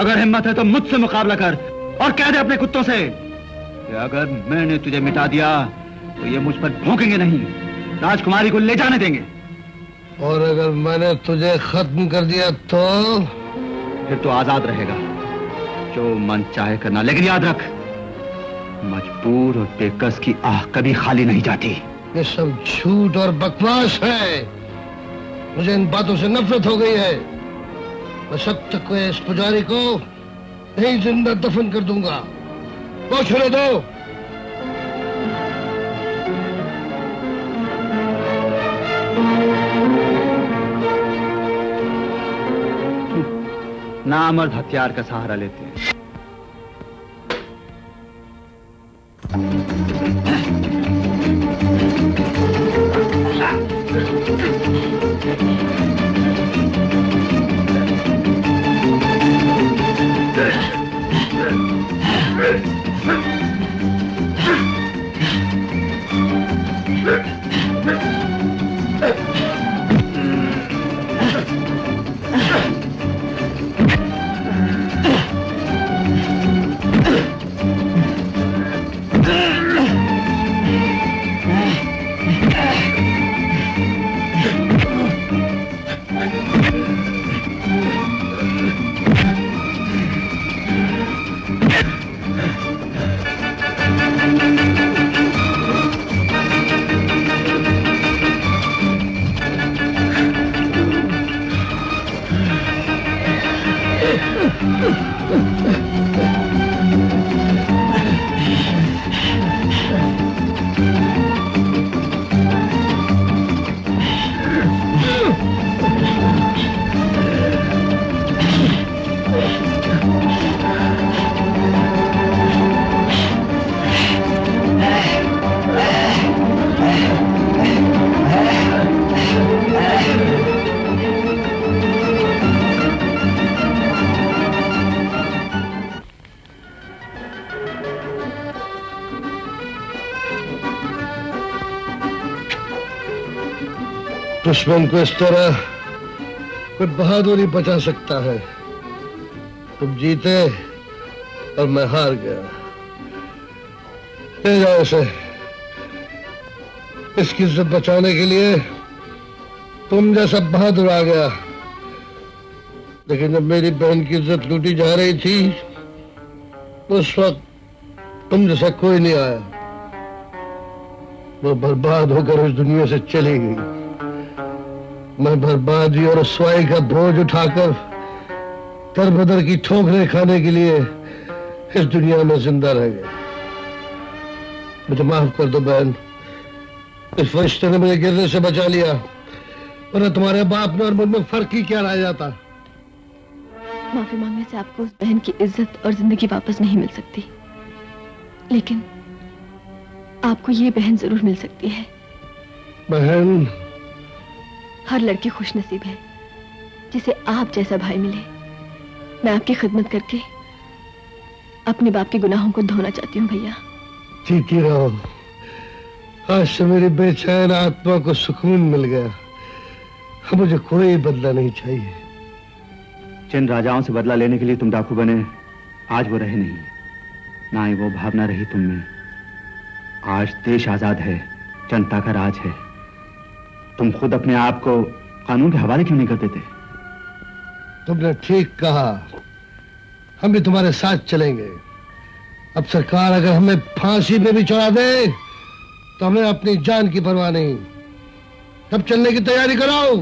अगर हिम्मत है तो मुझसे मुकाबला कर और कह दे अपने कुत्तों से कि अगर मैंने तुझे मिटा दिया तो ये मुझ पर भौंकेंगे नहीं, राजकुमारी को ले जाने देंगे। और अगर मैंने तुझे खत्म कर दिया तो फिर तो आजाद रहेगा, जो मन चाहे करना। लेकिन याद रख, मजबूर और बेकस की आह कभी खाली नहीं जाती। ये सब झूठ और बकवास है। मुझे इन बातों से नफरत हो गई है। मैं सब तक इस पुजारी को यहीं जिंदा दफन कर दूंगा। वो छोड़ दो। नामर्द हथियार का सहारा लेते हैं। दुश्मन को इस तरह कोई बहादुरी बचा सकता है। तुम जीते और मैं हार गया। ले जाओ इसे। इसकी इज्जत बचाने के लिए तुम जैसा बहादुर आ गया, लेकिन जब मेरी बहन की इज्जत लूटी जा रही थी उस वक्त तुम जैसा कोई नहीं आया। वो बर्बाद होकर उस दुनिया से चली गई। मैं बर्बादी और रुसवाई का बोझ उठाकर दर बदर की ठोकरें खाने के लिए इस दुनिया में जिंदा रह गया। मुझे माफ कर दो बहन, इस फरिश्ते ने मुझे गिरने से बचा लिया, वरना तुम्हारे बाप ने और मुझ में फर्क ही क्या रह जाता। माफी मांगने से आपको उस बहन की इज्जत और जिंदगी वापस नहीं मिल सकती, लेकिन आपको ये बहन जरूर मिल सकती है। बहन? हर लड़की खुशनसीब है जिसे आप जैसा भाई मिले। मैं आपकी खिदमत करके अपने बाप के गुनाहों को धोना चाहती हूँ भैया। ठीक ही रहो। आज से मेरी बेचैन आत्मा को सुकून मिल गया। अब मुझे कोई बदला नहीं चाहिए। जिन राजाओं से बदला लेने के लिए तुम डाकू बने, आज वो रहे नहीं, ना ही वो भावना रही तुम में। आज देश आजाद है, जनता का राज है। तुम खुद अपने आप को कानून के हवाले क्यों नहीं कर देते? तुमने ठीक कहा, हम भी तुम्हारे साथ चलेंगे। अब सरकार अगर हमें फांसी में भी चढ़ा दे तो हमें अपनी जान की परवाह नहीं। तब चलने की तैयारी कराओ।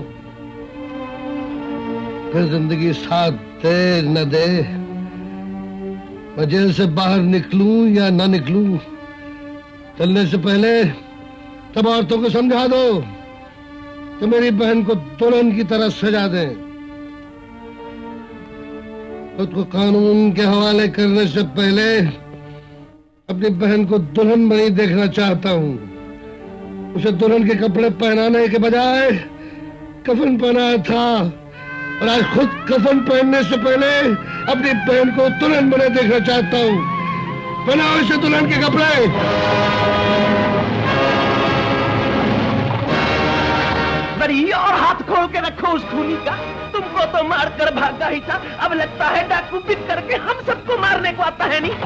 फिर जिंदगी साथ दे न दे, मैं जेल से बाहर निकलूं या ना निकलूं, चलने से पहले तब औरतों को समझा दो कि मेरी बहन को दुल्हन की तरह सजा दें। खुद को कानून के हवाले करने से पहले अपनी बहन को दुल्हन बनी देखना चाहता हूं। उसे दुल्हन के कपड़े पहनाने के बजाय कफन पहनाया था, और आज खुद कफन पहनने से पहले अपनी बहन को दुल्हन बने देखना चाहता हूं। पहनाओ इसे दुल्हन के कपड़े। बड़ी और हाथ खोल के रखो उस खूनी का। तुमको तो मार कर भागा ही था, अब लगता है डाकू बिक करके हम सबको मारने को आता है। नहीं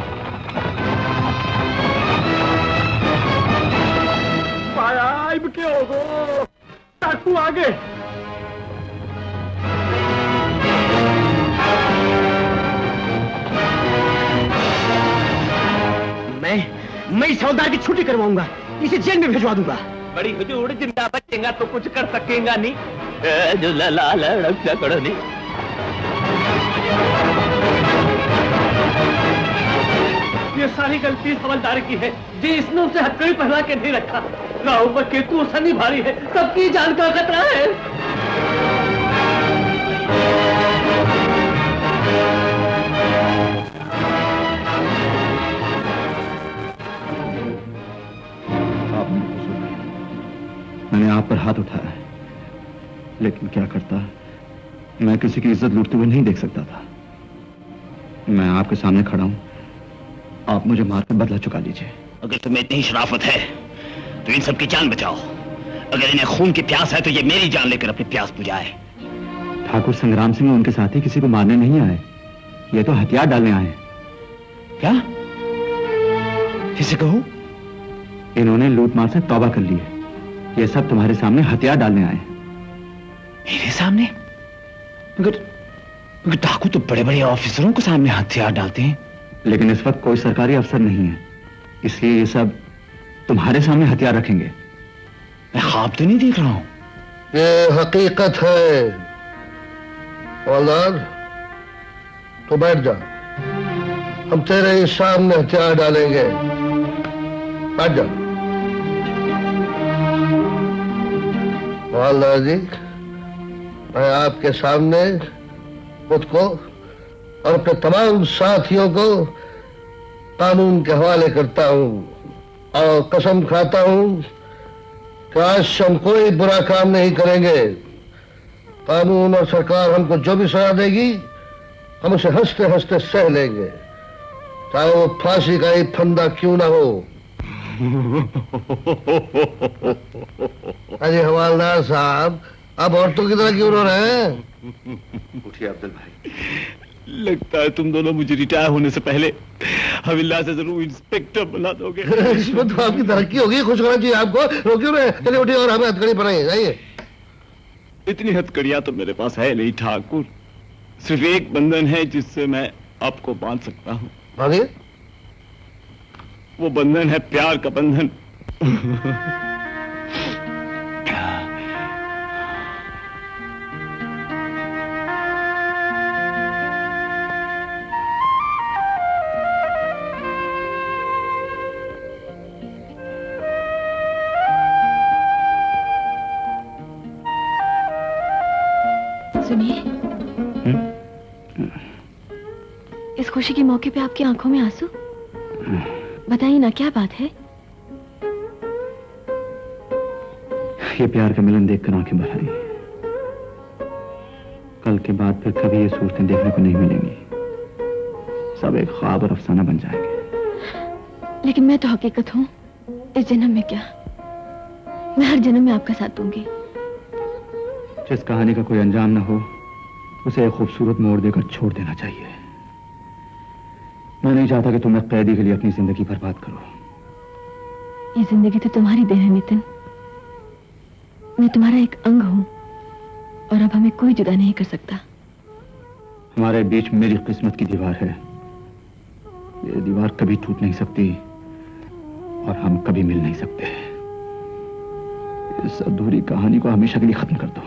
पाया क्या होगो, डाकू आगे। मैं इस हवलदार की छुट्टी करवाऊंगा, इसे जेल में भिजवा दूंगा। बड़ी हुजूर, जिंदा बचेगा तो कुछ कर सकेगा नहीं। जो लाल नहीं। ये सारी गलती हवलदार की है जी, इसने उसे हथकड़ी पहना के नहीं रखा। राहु पर केतु सनी भारी है, सबकी जान का खतरा है। मैंने आप पर हाथ उठाया है, लेकिन क्या करता, मैं किसी की इज्जत लूटते हुए नहीं देख सकता था। मैं आपके सामने खड़ा हूं, आप मुझे मारकर बदला चुका लीजिए। अगर तुम्हें इतनी शराफत है तो इन सबकी जान बचाओ। अगर इन्हें खून की प्यास है तो ये मेरी जान लेकर अपनी प्यास बुझाए। ठाकुर संग्राम सिंह उनके साथी किसी को मारने नहीं आए, ये तो हथियार डालने आए। क्या? किसे कहूं? इन्होंने लूटमार से तौबा कर ली है। ये सब तुम्हारे सामने हथियार डालने आए। मेरे सामने? मगर डाकू तो बड़े बड़े ऑफिसरों के सामने हथियार डालते हैं। लेकिन इस वक्त कोई सरकारी अफसर नहीं है, इसलिए ये सब तुम्हारे सामने हथियार रखेंगे। मैं ख्वाब तो नहीं देख रहा हूं। ये हकीकत है। हवलदार, तो बैठ जा, हम तेरे ही सामने हथियार डालेंगे। बैठ जा। हवलदार जी, मैं आपके सामने खुद को और अपने तमाम साथियों को कानून के हवाले करता हूं और कसम खाता हूं कि आज से हम कोई बुरा काम नहीं करेंगे। कानून और सरकार हमको जो भी सजा देगी हम उसे हंसते हंसते सह लेंगे, चाहे वो फांसी का ही फंदा क्यों ना हो। अरे हवालदार साहब, आप औरतों की तरह क्यों रो रहे हैं? उठिए अब्दुल भाई। लगता है तुम दोनों मुझे रिटायर होने से पहले हविल्ला से जरूर इंस्पेक्टर बना दोगे। इसमें तो आपकी तरक्की होगी, खुश होना चाहिए आपको। रो क्यों रहे? चलिए उठिए और हमें हथकड़ी बनाइए, जाइए। इतनी हथकड़ियां तो मेरे पास है नहीं ठाकुर, सिर्फ एक बंधन है जिससे मैं आपको बांध सकता हूँ। बांधिए। वो बंधन है प्यार का बंधन। सुनिए, इस खुशी के मौके पे आपकी आंखों में आंसू? बताइए ना, क्या बात है? ये प्यार का मिलन देखकर आंखें भर आई। कल के बाद फिर कभी ये सूरतें देखने को नहीं मिलेंगी, सब एक ख्वाब और अफसाना बन जाएंगे। लेकिन मैं तो हकीकत हूँ। इस जन्म में क्या, मैं हर जन्म में आपका साथ दूंगी। जिस कहानी का कोई अंजाम ना हो, उसे एक खूबसूरत मोड़ देकर छोड़ देना चाहिए। मैं नहीं चाहता कि तुम एक कैदी के लिए अपनी जिंदगी बर्बाद करो। ये जिंदगी तो तुम्हारी देन है नितिन। मैं तुम्हारा एक अंग हूं और अब हमें कोई जुदा नहीं कर सकता। हमारे बीच मेरी किस्मत की दीवार है। ये दीवार कभी टूट नहीं सकती और हम कभी मिल नहीं सकते। इस अधूरी कहानी को हमेशा के लिए खत्म कर दो।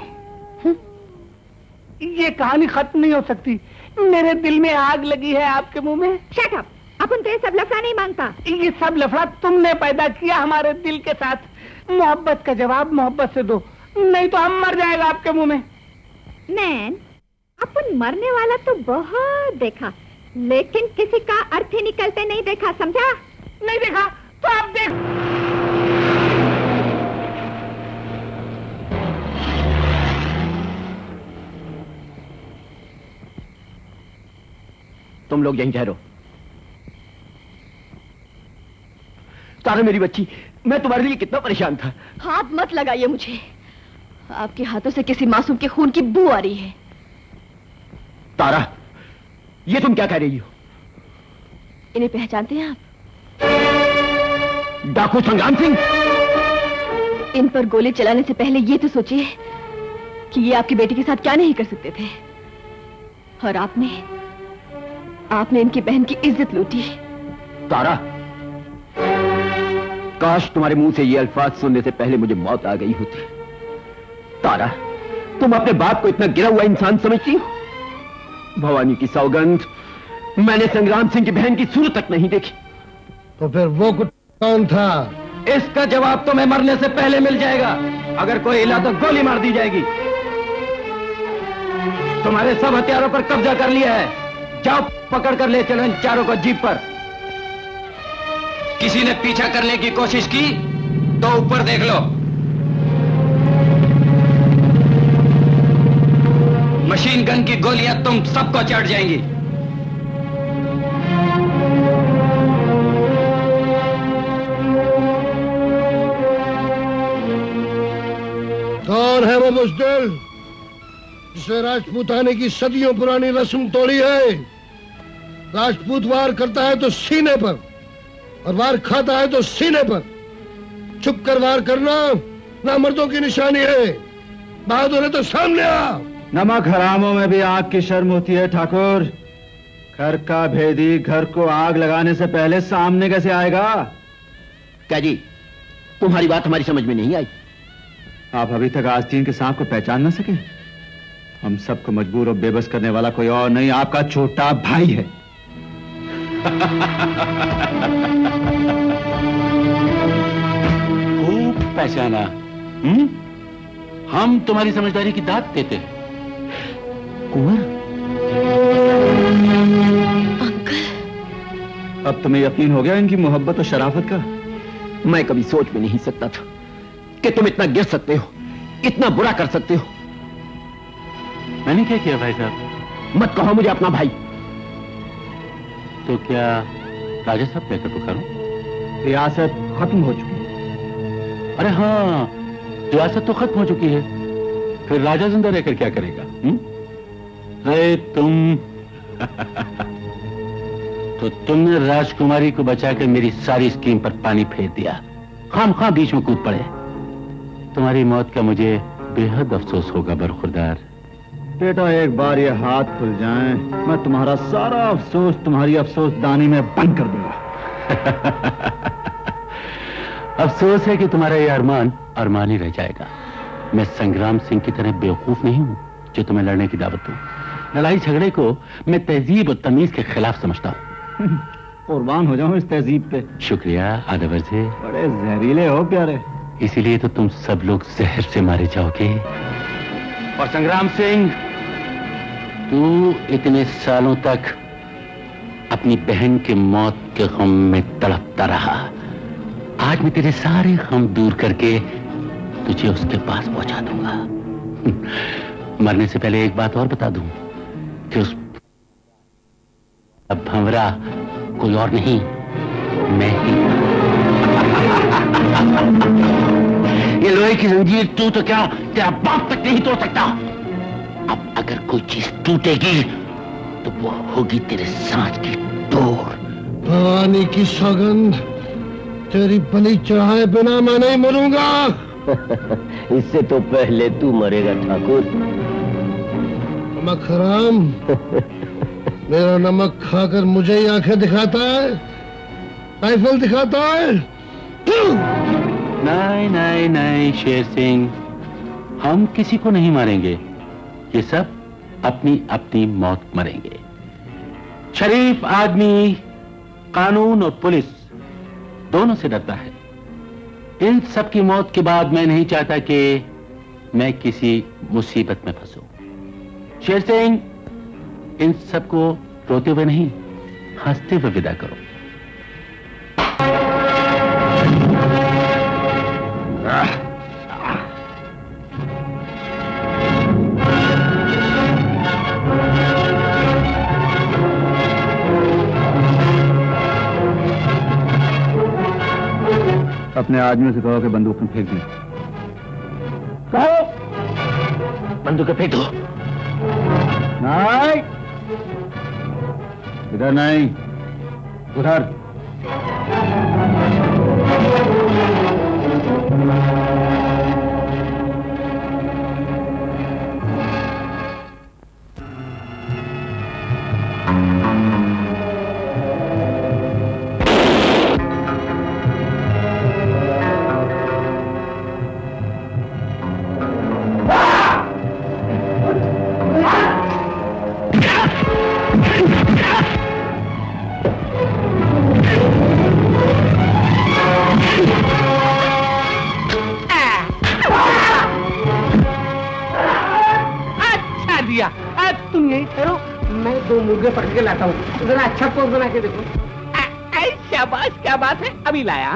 ये कहानी खत्म नहीं हो सकती। मेरे दिल में आग लगी है आपके मुंह में। शट अप, अपन तो ये सब लफड़ा नहीं मांगता। ये सब लफड़ा तुमने पैदा किया हमारे दिल के साथ। मोहब्बत का जवाब मोहब्बत से दो, नहीं तो हम मर जाएगा आपके मुंह में। नैन, अपन मरने वाला तो बहुत देखा, लेकिन किसी का अर्थ ही निकलते नहीं देखा, समझा? नहीं देखा तो आप देख। तुम लोग यहीं ठहरो। तारा मेरी बच्ची, मैं तुम्हारे लिए कितना परेशान था। हाथ मत लगाइए मुझे, आपके हाथों से किसी मासूम के खून की बू आ रही है। तारा, ये तुम क्या कह रही हो? इन्हें पहचानते हैं आप? डाकू संग्राम सिंह। इन पर गोली चलाने से पहले ये तो सोचिए कि ये आपकी बेटी के साथ क्या नहीं कर सकते थे। और आपने इनकी बहन की इज्जत लूटी। तारा, काश तुम्हारे मुंह से ये अल्फाज सुनने से पहले मुझे मौत आ गई होती। तारा, तुम अपने बाप को इतना गिरा हुआ इंसान समझती हो? भवानी की सौगंध, मैंने संग्राम सिंह की बहन की सूरत तक नहीं देखी। तो फिर वो कौन था? इसका जवाब तुम्हें मरने से पहले मिल जाएगा। अगर कोई हिला तो गोली मार दी जाएगी। तुम्हारे सब हथियारों पर कब्जा कर लिया है। जाओ पकड़ कर ले चलो इन चारों को जीप पर। किसी ने पीछा करने की कोशिश की तो ऊपर देख लो। मशीन गन की गोलियां तुम सबको चढ़ जाएंगी। कौन है वो बुज़दिल जिसने राजपूताने की सदियों पुरानी रस्म तोड़ी है? राजपूत वार करता है तो सीने पर और वार खाता है तो सीने पर। छुप कर वार करना ना मर्दों की निशानी है। बहादुर है तो सामने आ। नमक हरामों में भी आग की शर्म होती है ठाकुर। घर का भेदी घर को आग लगाने से पहले सामने कैसे आएगा? क्या जी, तुम्हारी बात हमारी समझ में नहीं आई। आप अभी तक आस्तीन के सांप को पहचान ना सके? हम सबको मजबूर और बेबस करने वाला कोई और नहीं, आपका छोटा भाई है। खूब पहचाना। हम तुम्हारी समझदारी की दाद देते हैं। कुंवर अंकल, अब तुम्हें यकीन हो गया इनकी मोहब्बत और शराफत का? मैं कभी सोच में नहीं सकता था कि तुम इतना गिर सकते हो, इतना बुरा कर सकते हो। मैंने क्या किया भाई साहब? मत कहो मुझे अपना भाई। तो क्या राजा साहब कहकर पुकारूं? रियासत खत्म हो चुकी है। अरे हाँ, रियासत तो खत्म हो चुकी है, फिर राजा जिंदा रहकर क्या करेगा? अरे तुम तो तुमने राजकुमारी को बचाकर मेरी सारी स्कीम पर पानी फेर दिया, खामखा बीच में कूद पड़े। तुम्हारी मौत का मुझे बेहद अफसोस होगा बरखुरदार। बेटा, एक बार ये हाथ खुल जाएं, मैं तुम्हारा सारा अफसोस तुम्हारी अफसोसदानी में बंद कर दूंगा। अफसोस है कि तुम्हारा ये अरमान अरमान ही रह जाएगा। मैं संग्राम सिंह की तरह बेवकूफ नहीं हूं जो तुम्हें लड़ने की दावत दूं। लड़ाई झगड़े को मैं तहजीब और तमीज के खिलाफ समझता हूं। कुर्बान हो जाऊं इस तहजीब पे। शुक्रिया आदबर से। बड़े जहरीले हो प्यारे। इसीलिए तो तुम सब लोग जहर से मारे जाओगे। और संग्राम सिंह, तू इतने सालों तक अपनी बहन की मौत के गम में तड़पता रहा। आज मैं तेरे सारे गम दूर करके तुझे उसके पास पहुंचा दूंगा। मरने से पहले एक बात और बता दूं कि उस अब भंवरा कोई और नहीं, मैं ही। ये लोहे की जंजीर तू तो क्या तेरा बाप तक नहीं तोड़ सकता। अब अगर कोई चीज टूटेगी तो वो होगी तेरे सांस की डोर। भवानी की सौगंध, तेरी बलि चढ़ाए बिना मैं नहीं मरूंगा। इससे तो पहले तू मरेगा ठाकुर। नमक हराम, मेरा नमक खाकर मुझे ही आंखें दिखाता है, राइफल दिखाता है। नहीं नहीं नहीं शेर सिंह, हम किसी को नहीं मारेंगे। ये सब अपनी अपनी मौत मरेंगे। शरीफ आदमी कानून और पुलिस दोनों से डरता है। इन सब की मौत के बाद मैं नहीं चाहता कि मैं किसी मुसीबत में फंसूं। शेर सिंह, इन सबको रोते हुए नहीं, हंसते हुए विदा करो। अपने आदमियों से कहो कि बंदूक में फेंक दी। कहो बंदूक फेंक दो। नहीं, इधर नहीं, उधर। तुम यही ठहरो, मैं 2 मुर्गे पकड़ के लाता हूँ। जरा अच्छा पोज बना के देखो। शाबाश, क्या बात है, अभी लाया।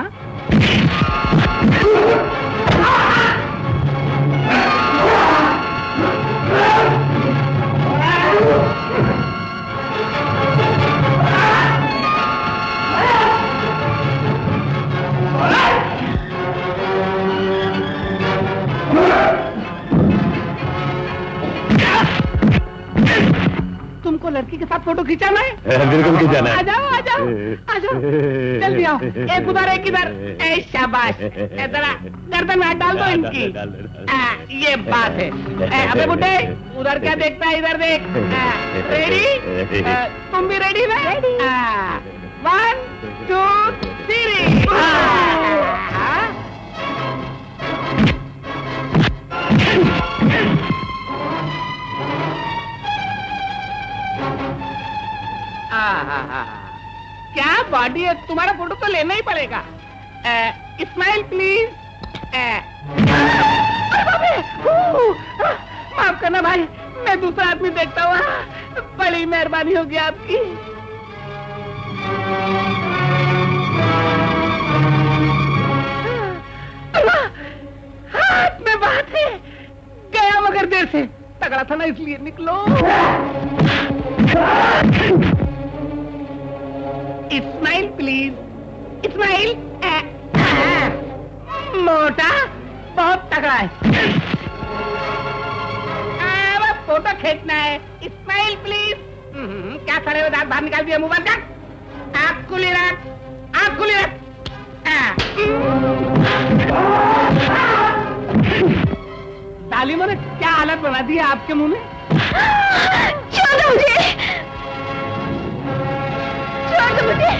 तुमको लड़की के साथ फोटो खिंचाना है? बिल्कुल खिंचाना है। आ जाओ आ जाओ आ जाओ, जल्दी आओ। एक उधर एक इधर। शाबाश, जरा गर्दन में हाथ डाल दो इनकी। ये बात है। अबे बुड्ढे, उधर क्या देखता है, इधर देख। रेडी? तुम भी रेडी ना? 1 2 3। क्या बॉडी है, तुम्हारा फोटो तो लेना ही पड़ेगा। Smile please. माफ करना भाई, मैं दूसरा आदमी देखता हुआ। बड़ी मेहरबानी होगी आपकी। हाथ में बात है, गया मगर देर से। तगड़ा था ना, इसलिए निकलो। Smile please, smile. मोटा बहुत तगड़ा है। बस फोटो खींचना है। Smile please. क्या खड़े हो, दांत बाहर निकाल दिया, मुंह बंद कर। आँख खुली रख, आँख खुली रख। तालीमों ने क्या हालत बना दी है आपके मुंह में। छोड़ दो मुझे, छोड़ दो मुझे,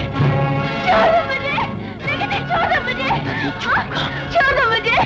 छोड़ दो मुझे, लेकिन नहीं, छोड़ दो मुझे, छोड़ दो मुझे।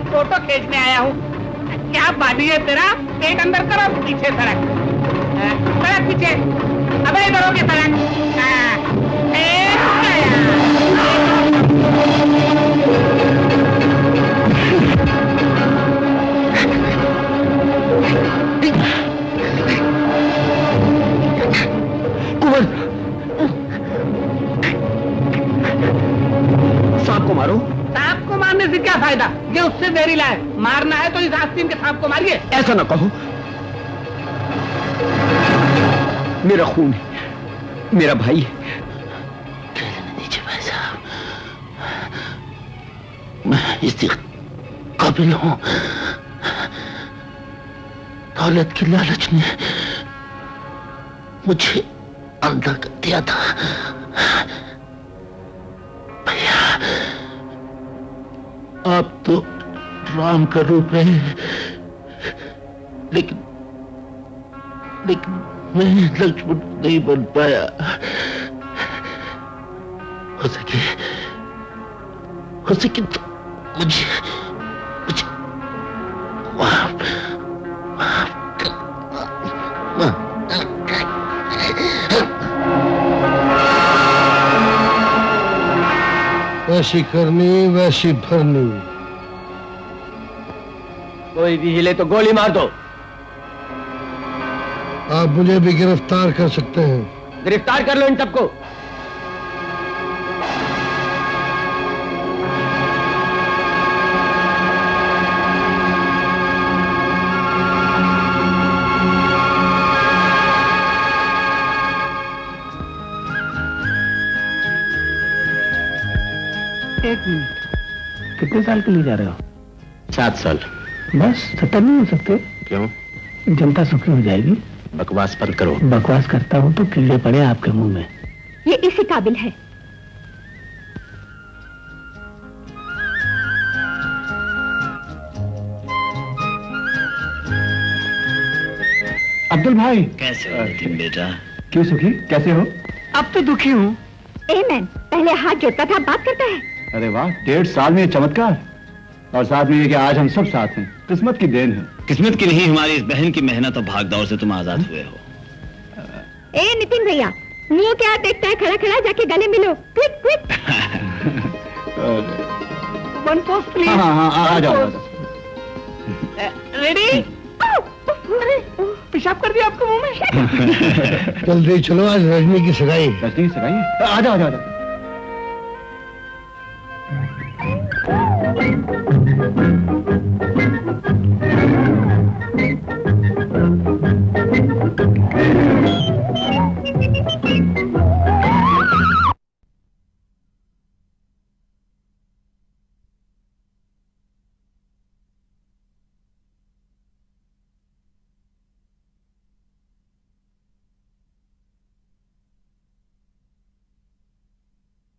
फोटो खींचने आया हूँ। क्या बॉडी है तेरा, पेट अंदर करो, पीछे सड़क, सड़क पीछे, अबे इधर होगी सड़क। सांप को मारो। सांप को मारने से क्या फायदा, ये उससे जहरीला है। मारना है तो इस आस्तीन के सांप को मारिए। ऐसा ना कहो, मेरा खून है, मेरा भाई है। दीजिए भाई साहब, मैं इसके काबिल हूं। दौलत की लालच ने मुझे अंधा कर दिया था। भैया, आप तो राम का रूप है, लेकिन मैं लक्ष्मण नहीं बन पाया। हो सके तो मुझे माफ कर। वैसी करनी वैसी भरनी। कोई भी हिले तो गोली मार दो। आप मुझे भी गिरफ्तार कर सकते हैं। गिरफ्तार कर लो इन सबको। एक मिनट, कितने साल के लिए जा रहे हो? 7 साल। बस 70 नहीं हो सकते? क्यों? जनता सुखी हो जाएगी। बकवास बंद करो। बकवास करता हूँ तो कीड़े पड़े आपके मुंह में। ये इसी काबिल है। अब्दुल भाई कैसे हो नितिन बेटा? क्यों सुखी, कैसे हो? अब तो दुखी हूँ। एमेन, पहले हाथ जोड़ता था, बात करता है। अरे वाह, 1.5 साल में ये चमत्कार। और साथ में ये कि आज हम सब साथ हैं। किस्मत की देन है। किस्मत की नहीं, हमारी इस बहन की मेहनत और भागदौड़ से तुम आजाद हुए हो। ए नितिन भैया, मुंह क्या देखता है खड़ा खड़ा, जाके गले मिलो, quick quick. One post please. हाँ, आ जाओ। रेडी? पेशाब कर दिया आपके मुंह में? जल्दी चलो, आज रजनी की सगाई। रजनी की सगाई? आ जाओ।